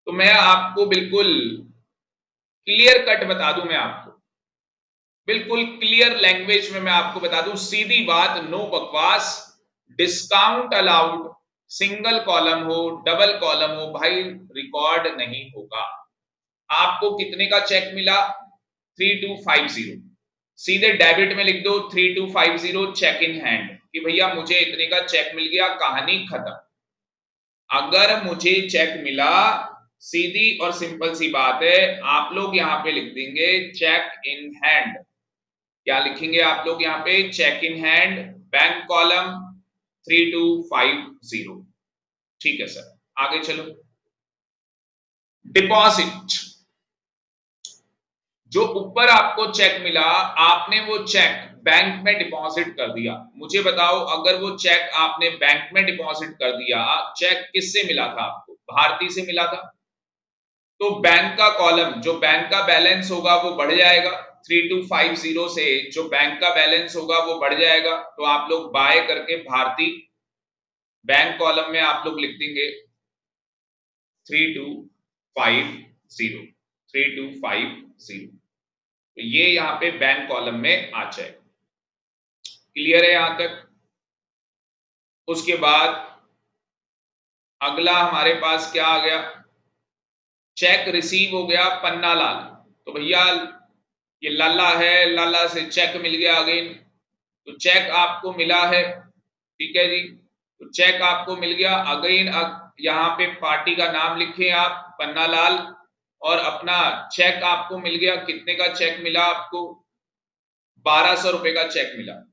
तो मैं आपको बिल्कुल क्लियर कट बता दूं, मैं आपको बिल्कुल क्लियर लैंग्वेज में मैं आपको बता दूं, सीधी बात, नो बकवास। डिस्काउंट अलाउड सिंगल कॉलम हो, डबल कॉलम हो, भाई रिकॉर्ड नहीं होगा। आपको कितने का चेक मिला? 3250, सीधे डेबिट में लिख दो 3250 चेक इन हैंड कि भैया मुझे इतने का चेक मिल गया, कहानी खत्म। अगर मुझे चेक मिला, सीधी और सिंपल सी बात है, आप लोग यहां पे लिख देंगे चेक इन हैंड। क्या लिखेंगे आप लोग यहां पे? Cheque in hand, bank column 3250। ठीक है सर, आगे चलो। डिपॉजिट, जो ऊपर आपको चेक मिला, आपने वो चेक बैंक में डिपॉजिट कर दिया। मुझे बताओ अगर वो चेक आपने बैंक में डिपॉजिट कर दिया, चेक किससे मिला था आपको? भारती से मिला था। तो बैंक का कॉलम, जो बैंक का बैलेंस होगा वो बढ़ जाएगा, 3250 से जो बैंक का बैलेंस होगा वो बढ़ जाएगा। तो आप लोग बाय करके भारती बैंक कॉलम में आप लोग लिख देंगे 3250, 3250। तो ये यहां पे बैंक कॉलम में आ जाए। क्लियर है यहां तक? उसके बाद अगला हमारे पास क्या आ गया? चेक रिसीव हो गया पन्ना लाल। तो भैया ये लाला है, लाला से चेक मिल गया अगेन। तो चेक आपको मिला है, ठीक है जी। तो चेक आपको मिल गया अगेन। यहाँ पे पार्टी का नाम लिखे आप, पन्ना लाल, और अपना चेक आपको मिल गया। कितने का चेक मिला आपको? 1200 रुपए का चेक मिला।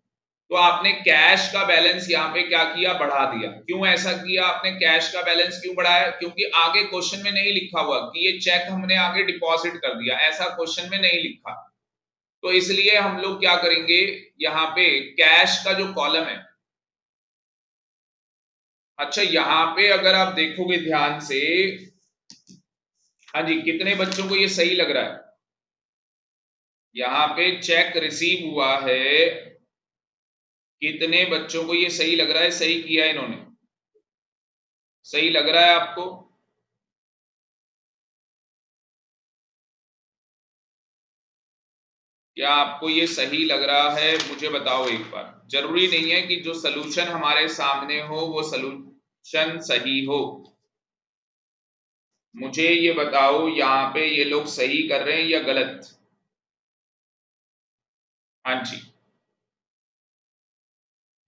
तो आपने कैश का बैलेंस यहाँ पे क्या किया? बढ़ा दिया। क्यों ऐसा किया आपने? कैश का बैलेंस क्यों बढ़ाया? क्योंकि आगे क्वेश्चन में नहीं लिखा हुआ कि ये चेक हमने आगे डिपॉजिट कर दिया, ऐसा क्वेश्चन में नहीं लिखा। तो इसलिए हम लोग क्या करेंगे, यहाँ पे कैश का जो कॉलम है, अच्छा यहाँ पे अगर आप देखोगे ध्यान से, हाँ जी, कितने बच्चों को ये सही लग रहा है? यहाँ पे चेक रिसीव हुआ है, कितने बच्चों को ये सही लग रहा है? सही किया इन्होंने, सही लग रहा है आपको? क्या आपको ये सही लग रहा है? मुझे बताओ एक बार। जरूरी नहीं है कि जो सलूशन हमारे सामने हो वो सलूशन सही हो। मुझे ये बताओ यहाँ पे ये लोग सही कर रहे हैं या गलत? हाँ जी,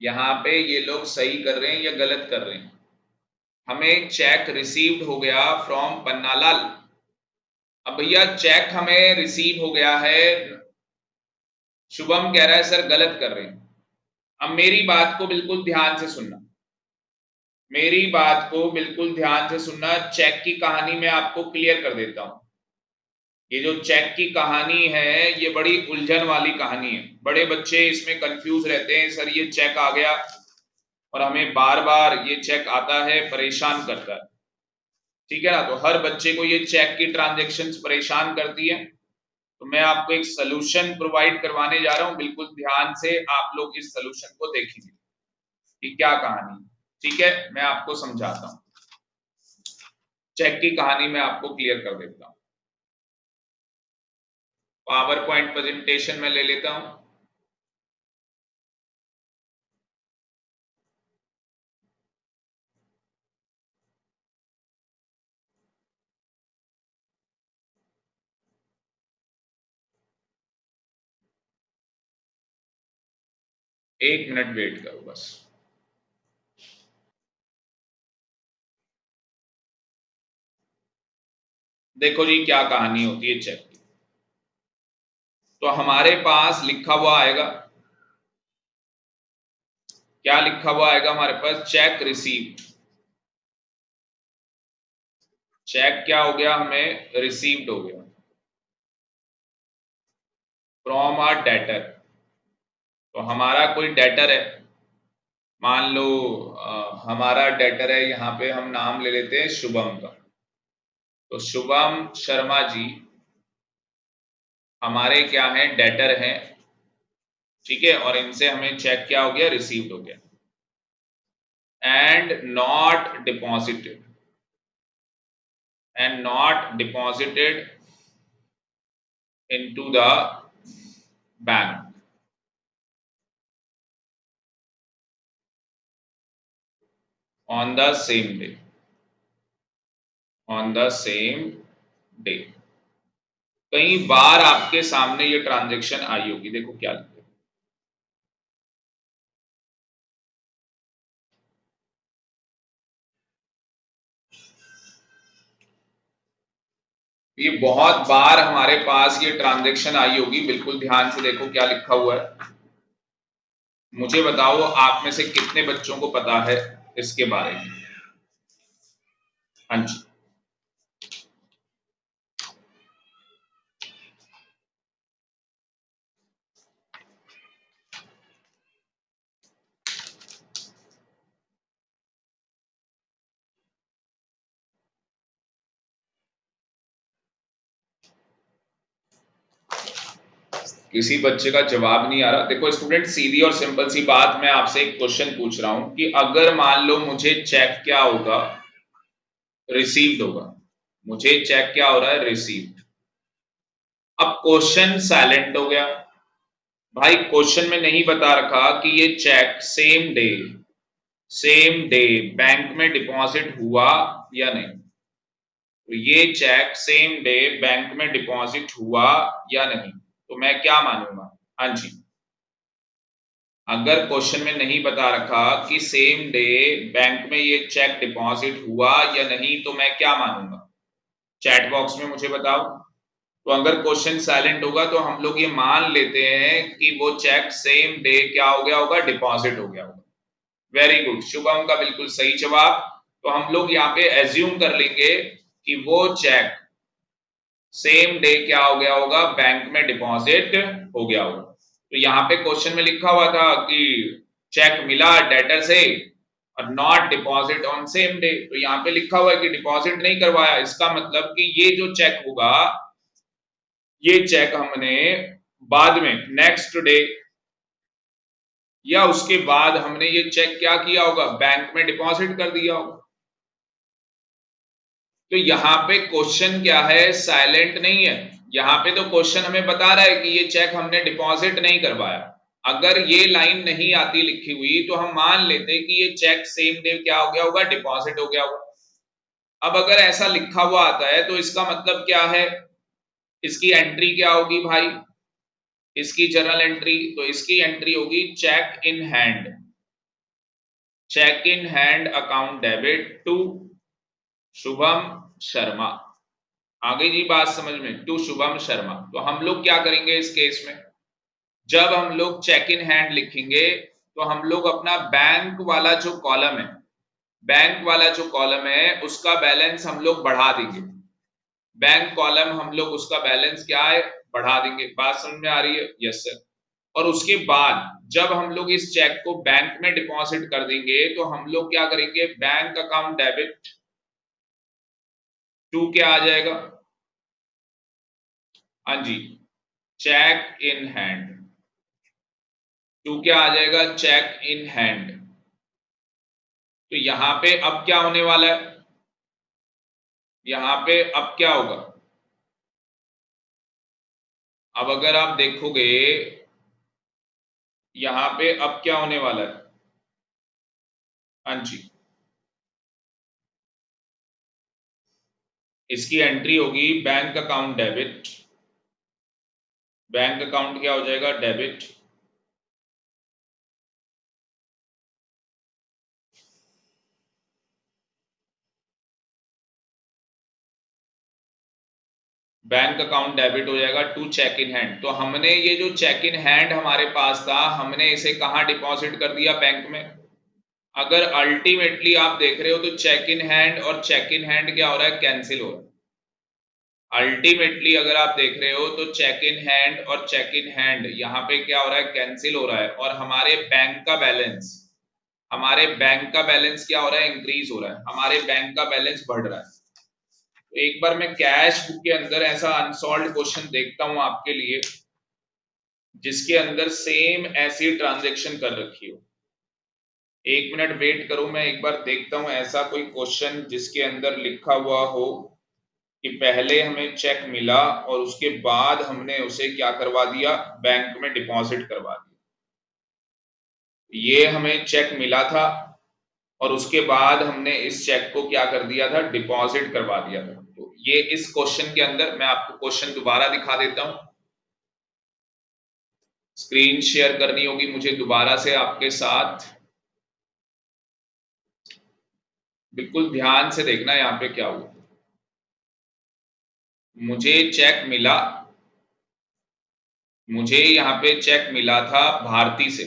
यहाँ पे ये लोग सही कर रहे हैं या गलत कर रहे हैं? हमें चेक रिसीव्ड हो गया फ्रॉम पन्नालाल। अब भैया चेक हमें रिसीव हो गया है, शुभम कह रहा है सर गलत कर रहे हैं। अब मेरी बात को बिल्कुल ध्यान से सुनना। मेरी बात को बिल्कुल ध्यान से सुनना। चेक की कहानी मैं आपको क्लियर कर देता हूं। ये जो चेक की कहानी है ये बड़ी उलझन वाली कहानी है। बड़े बच्चे इसमें कंफ्यूज रहते हैं, सर ये चेक आ गया और हमें बार बार ये चेक आता है, परेशान करता है। ठीक है ना, तो हर बच्चे को ये चेक की ट्रांजेक्शन्स परेशान करती है। तो मैं आपको एक सोल्यूशन प्रोवाइड करवाने जा रहा हूं, बिल्कुल ध्यान से आप लोग इस सोल्यूशन को देखेंगे कि क्या कहानी। ठीक है, मैं आपको समझाता हूं। चेक की कहानी मैं आपको क्लियर कर देता हूं। पावर पॉइंट प्रेजेंटेशन में ले लेता हूं। एक मिनट वेट करो बस। देखो जी क्या कहानी होती है चेक की। तो हमारे पास लिखा हुआ आएगा, क्या लिखा हुआ आएगा हमारे पास? Check receive. चेक क्या हो गया? हमें रिसीव्ड हो गया फ्रॉम अ डेटर। तो हमारा कोई डेटर है, मान लो हमारा डेटर है, यहां पे हम नाम ले लेते हैं शुभम का। तो शुभम शर्मा जी हमारे क्या हैं? डेटर हैं। ठीक है, और इनसे हमें चेक क्या हो गया? रिसीव्ड हो गया। And not deposited, and not deposited into the bank on the same day, on the same day. कई बार आपके सामने ये ट्रांजेक्शन आई होगी, देखो क्या लिखा है। ये बहुत बार हमारे पास ये ट्रांजेक्शन आई होगी, बिल्कुल ध्यान से देखो क्या लिखा हुआ है। मुझे बताओ आप में से कितने बच्चों को पता है इसके बारे में? हाँ जी। किसी बच्चे का जवाब नहीं आ रहा। देखो स्टूडेंट, सीधी और सिंपल सी बात, मैं आपसे एक क्वेश्चन पूछ रहा हूं कि अगर मान लो मुझे चेक क्या होगा? रिसीव्ड होगा। मुझे चेक क्या हो रहा है? रिसीव्ड। अब क्वेश्चन साइलेंट हो गया। भाई क्वेश्चन में नहीं बता रखा कि ये cheque same day, same day bank में डिपॉजिट हुआ या नहीं। तो ये चेक सेम डे बैंक में डिपॉजिट हुआ या नहीं, तो मैं क्या मानूंगा? हाँ जी, अगर क्वेश्चन में नहीं बता रखा कि सेम डे बैंक में ये चेक डिपॉजिट हुआ या नहीं, तो मैं क्या मानूंगा? चैट बॉक्स में मुझे बताओ। तो अगर क्वेश्चन साइलेंट होगा तो हम लोग ये मान लेते हैं कि वो चेक सेम डे क्या हो गया होगा? डिपॉजिट हो गया होगा। वेरी गुड, शुभम का बिल्कुल सही जवाब। तो हम लोग यहाँ पे एज्यूम कर लेंगे कि वो चेक सेम डे क्या हो गया होगा? बैंक में डिपॉजिट हो गया होगा। तो यहाँ पे क्वेश्चन में लिखा हुआ था कि चेक मिला डेटर से और not deposit on same day, तो यहाँ पे लिखा हुआ है कि डिपॉजिट नहीं करवाया। इसका मतलब कि ये जो चेक होगा, ये चेक हमने बाद में नेक्स्ट डे या उसके बाद हमने ये चेक क्या किया होगा? बैंक में डिपॉजिट कर दिया होगा। तो यहाँ पे क्वेश्चन क्या है? साइलेंट नहीं है। यहाँ पे तो क्वेश्चन हमें बता रहा है कि ये चेक हमने डिपॉजिट नहीं करवाया। अगर ये लाइन नहीं आती लिखी हुई तो हम मान लेते कि ये चेक सेम डे क्या हो गया होगा? डिपॉजिट हो गया होगा। अब अगर ऐसा लिखा हुआ आता है तो इसका मतलब क्या है? इसकी एंट्री क्या होगी भाई? इसकी जर्नल एंट्री, तो इसकी एंट्री होगी cheque in hand, cheque in hand account debit to Shubham Sharma. आ गई जी बात समझ में? टू शुभम शर्मा। तो हम लोग क्या करेंगे इस केस में? जब हम लोग चेक इन हैंड लिखेंगे तो हम लोग अपना बैंक वाला जो कॉलम है, बैंक वाला जो कॉलम है उसका बैलेंस हम लोग बढ़ा देंगे, बैंक कॉलम हम लोग उसका बैलेंस क्या है बढ़ा देंगे। बात समझ में आ रही है? Yes sir. और उसके बाद जब हम लोग इस चेक को बैंक में डिपॉजिट कर देंगे तो हम लोग क्या करेंगे, बैंक अकाउंट डेबिट टू क्या आ जाएगा, हाँ जी, चेक इन हैंड, टू क्या आ जाएगा, चेक इन हैंड। तो यहां पे अब क्या होने वाला है, यहां पे अब क्या होगा, अब अगर आप देखोगे यहां पे अब क्या होने वाला है, हाँ जी, इसकी एंट्री होगी bank account debit, bank account क्या हो जाएगा डेबिट, बैंक अकाउंट डेबिट हो जाएगा टू चेक इन हैंड। तो हमने ये जो चेक इन हैंड हमारे पास था हमने इसे कहां डिपॉजिट कर दिया, बैंक में। अगर अल्टीमेटली आप देख रहे हो तो चेक इन हैंड और चेक इन हैंड क्या हो रहा है, कैंसिल हो रहा है। अल्टीमेटली अगर आप देख रहे हो तो चेक इन हैंड और चेक इन हैंड यहाँ पे क्या हो रहा है, कैंसिल हो रहा है, और हमारे बैंक का बैलेंस, हमारे बैंक का बैलेंस क्या हो रहा है, इंक्रीज हो रहा है, हमारे बैंक का बैलेंस बढ़ रहा है। तो एक बार मैं कैश बुक के अंदर ऐसा अनसॉल्व क्वेश्चन देखता हूं आपके लिए जिसके अंदर सेम ऐसी ट्रांजेक्शन कर रखी हो। एक मिनट वेट करो, मैं एक बार देखता हूं ऐसा कोई क्वेश्चन जिसके अंदर लिखा हुआ हो कि पहले हमें चेक मिला और उसके बाद हमने उसे क्या करवा दिया, बैंक में डिपॉजिट करवा दिया। ये हमें चेक मिला था और उसके बाद हमने इस चेक को क्या कर दिया था, डिपॉजिट करवा दिया था। तो ये इस क्वेश्चन के अंदर, मैं आपको क्वेश्चन दोबारा दिखा देता हूं, स्क्रीन शेयर करनी होगी मुझे दोबारा से आपके साथ, बिल्कुल ध्यान से देखना यहाँ पे क्या हुआ। मुझे चेक मिला, मुझे यहाँ पे चेक मिला था भारती से,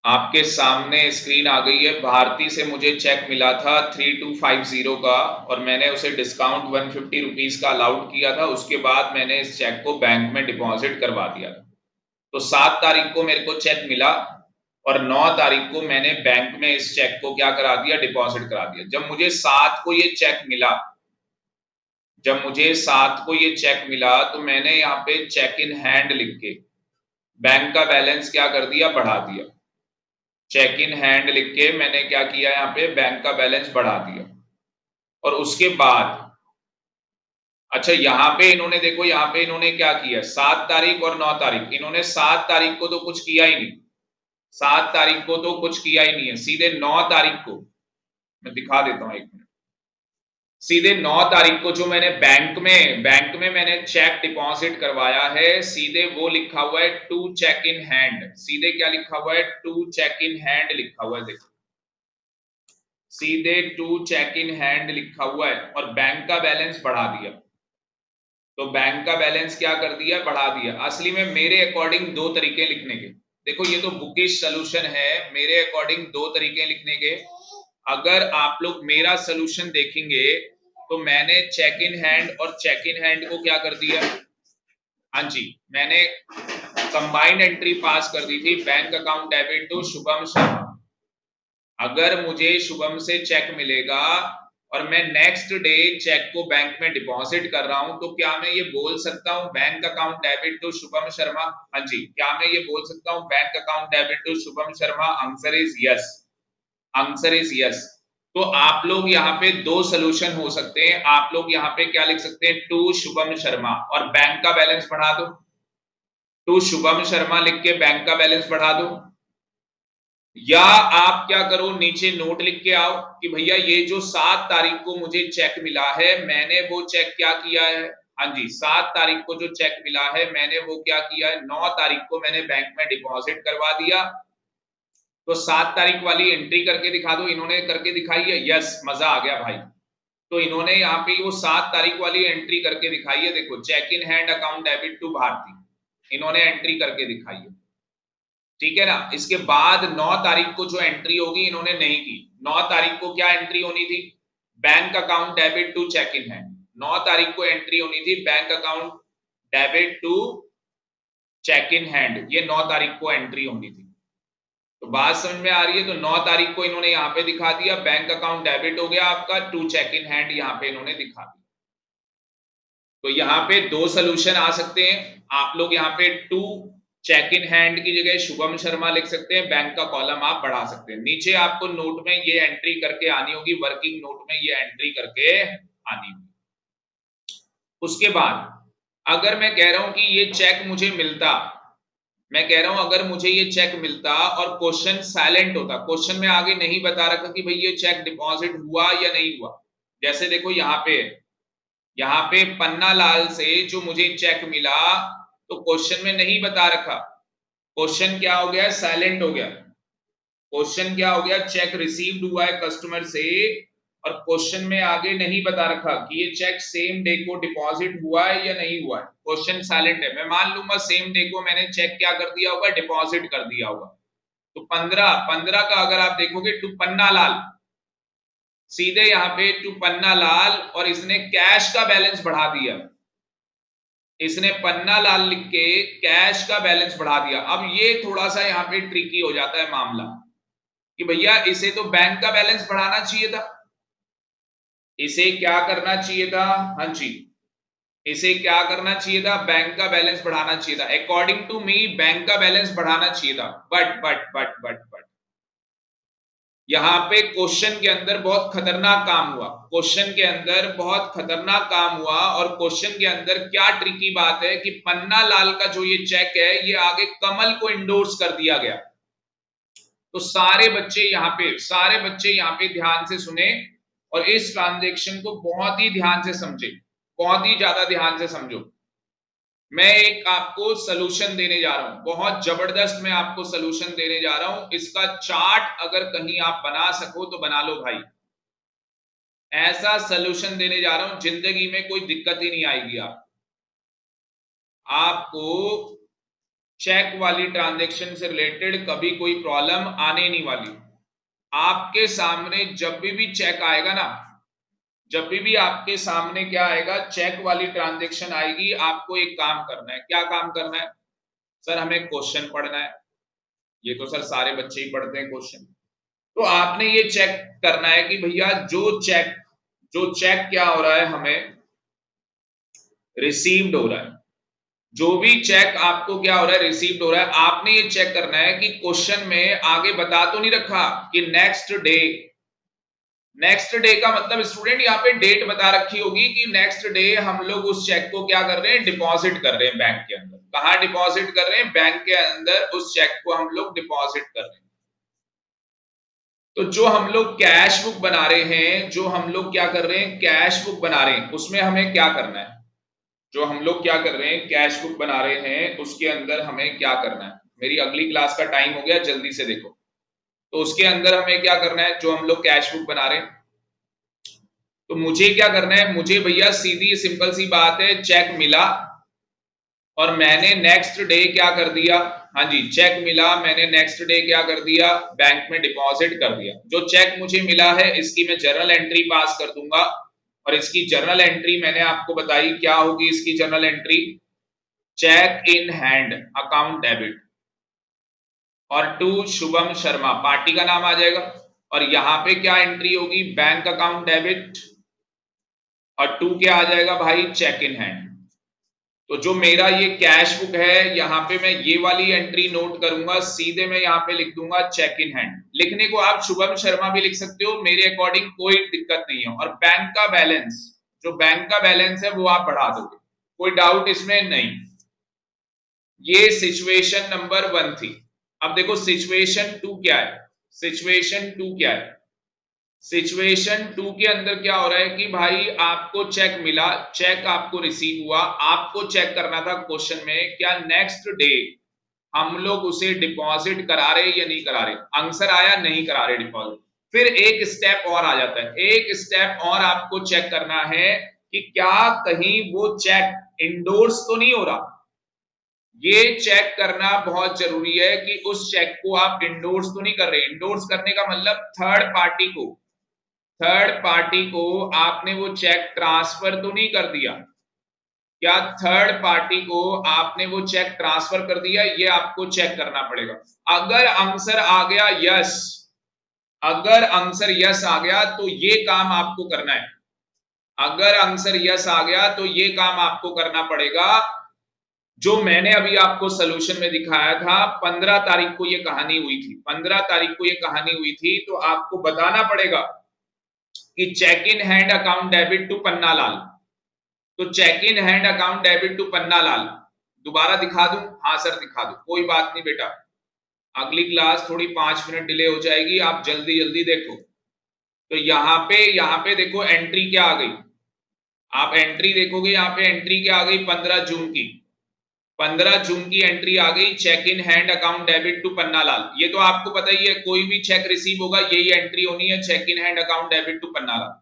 आपके सामने स्क्रीन आ गई है, भारती से मुझे चेक मिला था 3250 का और मैंने उसे डिस्काउंट 150 रुपीज का अलाउड किया था। उसके बाद मैंने इस चेक को बैंक में डिपॉजिट करवा दिया था। तो 7 तारीख को मेरे को चेक मिला और 9 तारीख को मैंने बैंक में इस चेक को क्या करा दिया, डिपॉजिट करा दिया। जब मुझे 7 को ये चेक मिला, जब मुझे 7 को ये चेक मिला तो मैंने यहाँ पे चेक इन हैंड लिख के बैंक का बैलेंस क्या कर दिया, बढ़ा दिया। चेक इन हैंड लिख के मैंने क्या किया, यहाँ पे बैंक का बैलेंस बढ़ा दिया। और उसके बाद अच्छा यहाँ पे इन्होंने देखो, यहाँ पे इन्होंने क्या किया, 7 तारीख और 9 तारीख, इन्होंने 7 तारीख को तो कुछ किया ही नहीं, 7 तारीख को तो कुछ किया ही नहीं है। सीधे 9 तारीख को मैं दिखा देता हूं, एक मिनट, सीधे 9 तारीख को जो मैंने बैंक में मैंने चेक डिपॉजिट करवाया है, सीधे वो लिखा हुआ है टू चेक इन हैंड, सीधे क्या लिखा हुआ है, टू चेक इन हैंड लिखा हुआ है, देखो सीधे टू चेक इन हैंड लिखा हुआ है और बैंक का बैलेंस बढ़ा दिया। तो बैंक का बैलेंस क्या कर दिया, बढ़ा दिया। असली में मेरे अकॉर्डिंग दो तरीके लिखने के, देखो ये तो बुकिश सोल्यूशन है, मेरे अकॉर्डिंग दो तरीके लिखने के। अगर आप लोग मेरा सोल्यूशन देखेंगे तो मैंने चेक इन हैंड और चेक इन हैंड को क्या कर दिया, हाँ जी, मैंने कंबाइंड एंट्री पास कर दी थी, bank account debit to Shubham Sharma. अगर मुझे शुभम से चेक मिलेगा और मैं नेक्स्ट डे चेक को बैंक में डिपॉजिट कर रहा हूं तो क्या मैं ये बोल सकता हूं bank account debit to Shubham Sharma, हाँ जी, क्या मैं ये बोल सकता हूं bank account debit to Shubham Sharma? Answer is yes, answer is yes. तो आप लोग यहाँ पे दो सोल्यूशन हो सकते हैं, आप लोग यहाँ पे क्या लिख सकते हैं, टू शुभम शर्मा और बैंक का बैलेंस बढ़ा दो, टू शुभम शर्मा लिख के बैंक का बैलेंस बढ़ा दो, या आप क्या करो, नीचे नोट लिख के आओ कि भैया ये जो 7 तारीख को मुझे चेक मिला है मैंने वो चेक क्या किया है, हाँ जी, 7 तारीख को जो चेक मिला है मैंने वो क्या किया है, 9 तारीख को मैंने बैंक में डिपॉजिट करवा दिया। तो 7 तारीख वाली एंट्री करके दिखा दो, इन्होंने करके दिखाई है, यस, मजा आ गया भाई। तो इन्होंने यहाँ पे वो 7 तारीख वाली एंट्री करके दिखाई है, देखो cheque in hand account debit to Bharti, इन्होंने एंट्री करके दिखाई है। ठीक है ना। इसके बाद 9 तारीख को जो एंट्री होगी इन्होंने नहीं की। 9 तारीख को क्या एंट्री होनी थी, bank account debit to cheque in hand. 9 तारीख को एंट्री होनी थी bank account debit to cheque in hand, ये 9 तारीख को एंट्री होनी थी। तो बात समझ में आ रही है। तो 9 तारीख को इन्होंने यहाँ पे दिखा दिया, बैंक अकाउंट डेबिट हो गया आपका, टू चेक इन हैंड यहाँ पे इन्होंने दिखा दिया। तो यहाँ पे दो सोल्यूशन आ सकते हैं। आप लोग यहाँ पे टू चेक इन हैंड की जगह शुभम शर्मा लिख सकते हैं, बैंक का कॉलम आप बढ़ा सकते हैं। नीचे आपको नोट में ये एंट्री करके आनी होगी, वर्किंग नोट में ये एंट्री करके आनी होगी। उसके बाद अगर मैं कह रहा हूं कि ये चेक मुझे मिलता, मैं कह रहा हूं अगर मुझे ये चेक मिलता और क्वेश्चन साइलेंट होता, क्वेश्चन में आगे नहीं बता रखा कि भाई ये चेक डिपॉजिट हुआ या नहीं हुआ। जैसे देखो यहाँ पे पन्ना लाल से जो मुझे चेक मिला तो क्वेश्चन में नहीं बता रखा, क्वेश्चन क्या हो गया, साइलेंट हो गया। क्वेश्चन क्या हो गया, चेक रिसीव्ड हुआ है कस्टमर से और क्वेश्चन में आगे नहीं बता रखा कि ये चेक सेम डे को डिपॉजिट हुआ है या नहीं हुआ है। क्वेश्चन साइलेंट है। मैं मान लूंगा सेम डे को मैंने चेक क्या कर दिया होगा, डिपॉजिट कर दिया होगा। तो 15 का अगर आप देखोगे टू पन्ना लाल, सीधे यहाँ पे टू पन्ना लाल, और इसने कैश का बैलेंस बढ़ा दिया, इसने पन्ना लाल लिख के कैश का बैलेंस बढ़ा दिया। अब ये थोड़ा सा यहाँ पे ट्रिकी हो जाता है मामला कि भैया इसे तो बैंक का बैलेंस बढ़ाना चाहिए था, इसे क्या करना चाहिए था, हाँ जी इसे क्या करना चाहिए था, बैंक का बैलेंस बढ़ाना चाहिए था। अकॉर्डिंग टू मी बैंक का बैलेंस बढ़ाना चाहिए था। बट यहां पे क्वेश्चन के अंदर बहुत खतरनाक काम हुआ, क्वेश्चन के अंदर बहुत खतरनाक काम हुआ। और क्वेश्चन के अंदर क्या ट्रिकी बात है कि पन्ना लाल का जो ये चेक है ये आगे कमल को इंडोर्स कर दिया गया। तो सारे बच्चे यहाँ पे ध्यान से सुने और इस ट्रांजेक्शन को बहुत ही ध्यान से समझे, बहुत ही ज्यादा ध्यान से समझो। मैं एक आपको सलूशन देने जा रहा हूं, बहुत जबरदस्त मैं आपको सलूशन देने जा रहा हूं। इसका चार्ट अगर कहीं आप बना सको तो बना लो भाई। ऐसा सलूशन देने जा रहा हूं जिंदगी में कोई दिक्कत ही नहीं आएगी। आपको चेक वाली ट्रांजैक्शन से रिलेटेड कभी कोई प्रॉब्लम आने नहीं वाली। आपके सामने जब भी चेक आएगा ना, जब भी आपके सामने क्या आएगा, चेक वाली ट्रांजैक्शन आएगी, आपको एक काम करना है। क्या काम करना है सर, हमें क्वेश्चन पढ़ना है। ये तो सर सारे बच्चे ही पढ़ते हैं क्वेश्चन। तो आपने ये चेक करना है कि भैया जो चेक क्या हो रहा है, हमें रिसीव्ड हो रहा है। जो भी चेक आपको क्या हो रहा है, रिसीव्ड हो रहा है। आपने ये चेक करना है कि क्वेश्चन में आगे बता तो नहीं रखा कि नेक्स्ट डे। नेक्स्ट डे का मतलब स्टूडेंट यहाँ पे डेट बता रखी होगी कि नेक्स्ट डे हम लोग उस चेक को क्या कर रहे हैं, डिपॉजिट कर रहे हैं बैंक के अंदर। कहाँ डिपॉजिट कर रहे हैं, बैंक के अंदर उस चेक को हम लोग डिपॉजिट कर रहे हैं। तो जो हम लोग कैश बुक बना रहे हैं, जो हम लोग क्या कर रहे हैं, कैश बुक बना रहे हैं, उसमें हमें क्या करना है, जो हम लोग क्या कर रहे हैं, कैश बुक बना रहे हैं, उसके अंदर हमें क्या करना है। मेरी अगली क्लास का टाइम हो गया, जल्दी से देखो। तो उसके अंदर हमें क्या करना है, जो हम लोग कैश बुक बना रहे हैं, तो मुझे क्या करना है, मुझे भैया सीधी सिंपल सी बात है, चेक मिला और मैंने नेक्स्ट डे क्या कर दिया, हाँ जी चेक मिला, मैंने नेक्स्ट डे क्या कर दिया, बैंक में डिपॉजिट कर दिया। जो चेक मुझे मिला है इसकी मैं जर्नल एंट्री पास कर दूंगा और इसकी जर्नल एंट्री मैंने आपको बताई क्या होगी। इसकी journal entry cheque in hand account debit और टू शुभम शर्मा, पार्टी का नाम आ जाएगा। और यहां पे क्या एंट्री होगी, बैंक अकाउंट डेबिट, और टू क्या आ जाएगा भाई, चेक इन हैंड। तो जो मेरा ये कैश बुक है, यहाँ पे मैं ये वाली एंट्री नोट करूंगा, सीधे मैं यहाँ पे लिख दूंगा चेक इन हैंड। लिखने को आप शुभम शर्मा भी लिख सकते हो, मेरे अकॉर्डिंग कोई दिक्कत नहीं है। और बैंक का बैलेंस, जो बैंक का बैलेंस है वो आप बढ़ा दोगे, कोई डाउट इसमें नहीं। ये सिचुएशन नंबर 1 थी। अब देखो सिचुएशन 2 क्या है, सिचुएशन 2 क्या है। सिचुएशन 2 के अंदर क्या हो रहा है कि भाई आपको चेक मिला, चेक आपको रिसीव हुआ, आपको चेक करना था क्वेश्चन में क्या नेक्स्ट डे हम लोग उसे डिपॉजिट करा रहे या नहीं करा रहे। आंसर आया नहीं करा रहे डिपॉजिट। फिर एक स्टेप और आ जाता है, एक स्टेप और आपको चेक करना है कि क्या कहीं वो चेक इंडोर्स तो नहीं हो रहा। ये चेक करना बहुत जरूरी है कि उस चेक को आप इंडोर्स तो नहीं कर रहे। इंडोर्स करने का मतलब थर्ड पार्टी को आपने वो चेक ट्रांसफर तो नहीं कर दिया। क्या थर्ड पार्टी को आपने वो चेक ट्रांसफर कर दिया, ये आपको चेक करना पड़ेगा। अगर आंसर आ गया यस, अगर आंसर यस आ गया तो ये काम आपको करना है। अगर आंसर यस आ गया तो ये काम आपको करना पड़ेगा जो मैंने अभी आपको सोल्यूशन में दिखाया था। 15 तारीख को ये कहानी हुई थी, 15 तारीख को ये कहानी हुई थी। तो आपको बताना पड़ेगा कि cheque in hand account debit to Panna Lal. तो cheque in hand account debit to Panna Lal दोबारा दिखा दूं? हाँ सर दिखा दो, कोई बात नहीं बेटा, अगली क्लास थोड़ी 5 मिनट डिले हो जाएगी, आप जल्दी जल्दी देखो। तो यहाँ पे देखो एंट्री क्या आ गई, आप एंट्री देखोगे, यहाँ पे एंट्री क्या आ गई 15 जून की। 15 जून की एंट्री आ गई, cheque in hand account debit to Panna Lal. ये तो आपको पता ही है, कोई भी चेक रिसीव होगा यही एंट्री होनी है, cheque in hand account debit to Panna Lal.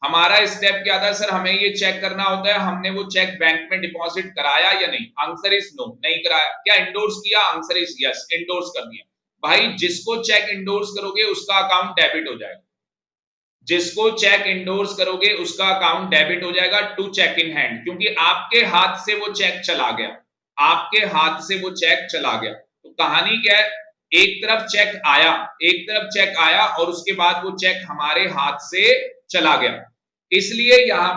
हमारा स्टेप क्या था सर, हमें ये चेक करना होता है हमने वो चेक बैंक में डिपॉजिट कराया या नहीं। आंसर इज नो, नहीं कराया। क्या इंडोर्स किया? आंसर इज यस, इंडोर्स कर दिया। भाई जिसको चेक इंडोर्स करोगे उसका अकाउंट डेबिट हो जाएगा, जिसको चेक इंडोर्स करोगे उसका अकाउंट डेबिट हो जाएगा टू चेक इन हैंड, क्योंकि आपके हाथ से वो चेक चला गया, आपके हाथ से वो चेक चला गया। तो कहानी क्या है, एक तरफ चेक आया, एक तरफ चेक आया और उसके बाद वो चेक हमारे हाथ से चला गया। इसलिए यहाँ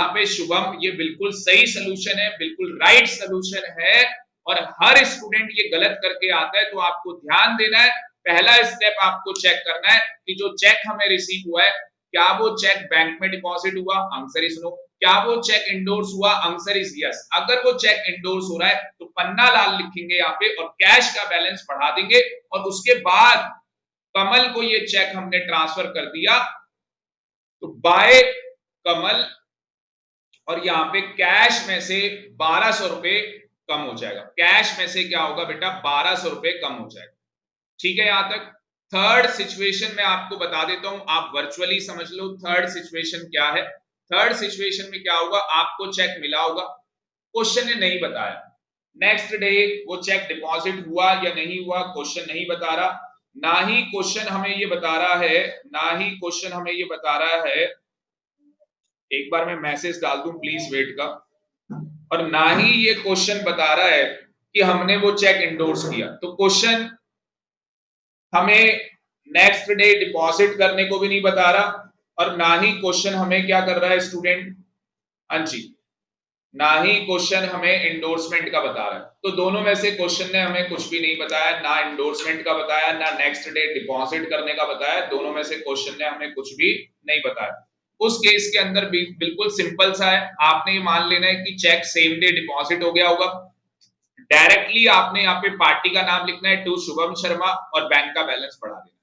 पे शुभम ये बिल्कुल सही सोल्यूशन है, बिल्कुल राइट सोल्यूशन है। और हर स्टूडेंट ये गलत करके आता है, तो आपको ध्यान देना है। पहला स्टेप आपको चेक करना है कि जो चेक हमें रिसीव हुआ है क्या वो चेक बैंक में डिपॉजिट हुआ, आंसर इज नो। क्या वो चेक इंडोर्स हुआ, आंसर इज यस। अगर वो चेक इंडोर्स हो रहा है तो पन्ना लाल लिखेंगे यहाँ पे और कैश का बैलेंस बढ़ा देंगे। और उसके बाद कमल को ये चेक हमने ट्रांसफर कर दिया, तो बाय कमल, और यहाँ पे कैश में से 1200 रुपए कम हो जाएगा। कैश में से क्या होगा बेटा, 1200 रुपए कम हो जाएगा। ठीक है यहां तक। थर्ड सिचुएशन में आपको बता देता हूं, आप वर्चुअली समझ लो थर्ड सिचुएशन क्या है। थर्ड सिचुएशन में क्या होगा, आपको चेक मिला होगा, क्वेश्चन ने नहीं बताया। नेक्स्ट डे वो चेक डिपॉजिट हुआ या नहीं हुआ, क्वेश्चन नहीं बता रहा। ना ही क्वेश्चन हमें ये बता रहा है, ना ही क्वेश्चन हमें ये बता रहा है, एक बार मैं मैसेज डाल दूं प्लीज वेट का। और ना ही ये क्वेश्चन बता रहा है कि हमने वो चेक इंडोर्स किया। तो क्वेश्चन हमें नेक्स्ट डे डिपॉजिट करने को भी नहीं बता रहा, और ना ही क्वेश्चन हमें क्या कर रहा है स्टूडेंट, हाँ जी, ना ही क्वेश्चन हमें इंडोर्समेंट का बता रहा है। तो दोनों में से क्वेश्चन ने हमें कुछ भी नहीं बताया, ना इंडोर्समेंट का बताया, ना नेक्स्ट डे डिपॉजिट करने का बताया। दोनों में से क्वेश्चन ने हमें कुछ भी नहीं बताया। उस केस के अंदर भी बिल्कुल सिंपल सा है, आपने ये मान लेना है कि चेक सेम डे डिपॉजिट हो गया होगा। डायरेक्टली आपने यहाँ पे पार्टी का नाम लिखना है टू शुभम शर्मा और बैंक का बैलेंस बढ़ा देना।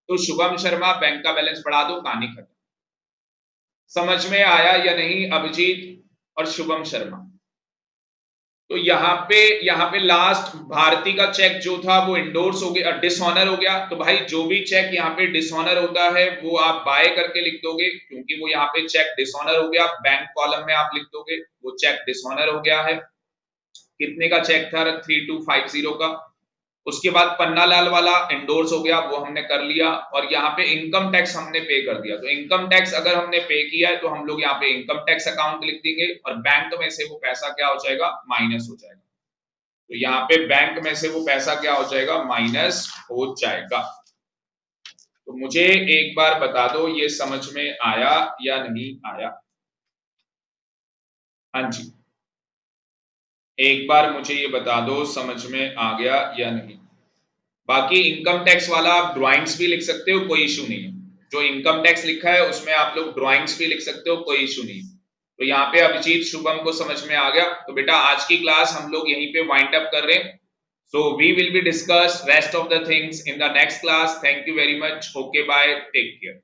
तो शुभम शर्मा बैंक का बैलेंस बढ़ा दो, कहानी खत्म। समझ में आया या नहीं अभिजीत और शुभम शर्मा? तो यहाँ पे लास्ट भारती का चेक जो था वो इंडोर्स हो गया, डिसऑनर हो गया। तो भाई जो भी चेक यहाँ पे डिसऑनर होता है वो आप बाय करके लिख दोगे, क्योंकि वो यहाँ पे चेक डिसऑनर हो गया। बैंक कॉलम में आप लिख दोगे वो चेक डिसऑनर हो गया है। कितने का चेक था, 3250 का। उसके बाद पन्ना लाल वाला इंडोर्स हो गया, वो हमने कर लिया। और यहाँ पे इनकम टैक्स हमने पे कर दिया। तो इनकम टैक्स अगर हमने पे किया है तो हम लोग यहाँ पे इनकम टैक्स अकाउंट लिख देंगे, और बैंक में से वो पैसा क्या हो जाएगा, माइनस हो जाएगा। तो यहाँ पे बैंक में से वो पैसा क्या हो जाएगा, माइनस हो जाएगा। तो मुझे एक बार बता दो ये समझ में आया या नहीं आया? हाँ जी, एक बार मुझे ये बता दो समझ में आ गया या नहीं। बाकी इनकम टैक्स वाला आप ड्राइंग्स भी लिख सकते हो, कोई इशू नहीं है। जो इनकम टैक्स लिखा है उसमें आप लोग ड्राइंग्स भी लिख सकते हो, कोई इशू नहीं। तो यहाँ पे अभिजीत शुभम को समझ में आ गया। तो बेटा आज की क्लास हम लोग यहीं पे वाइंड अप कर रहे हैं। So we will be discuss rest of the things in the next class. Thank you very much, okay bye, take care.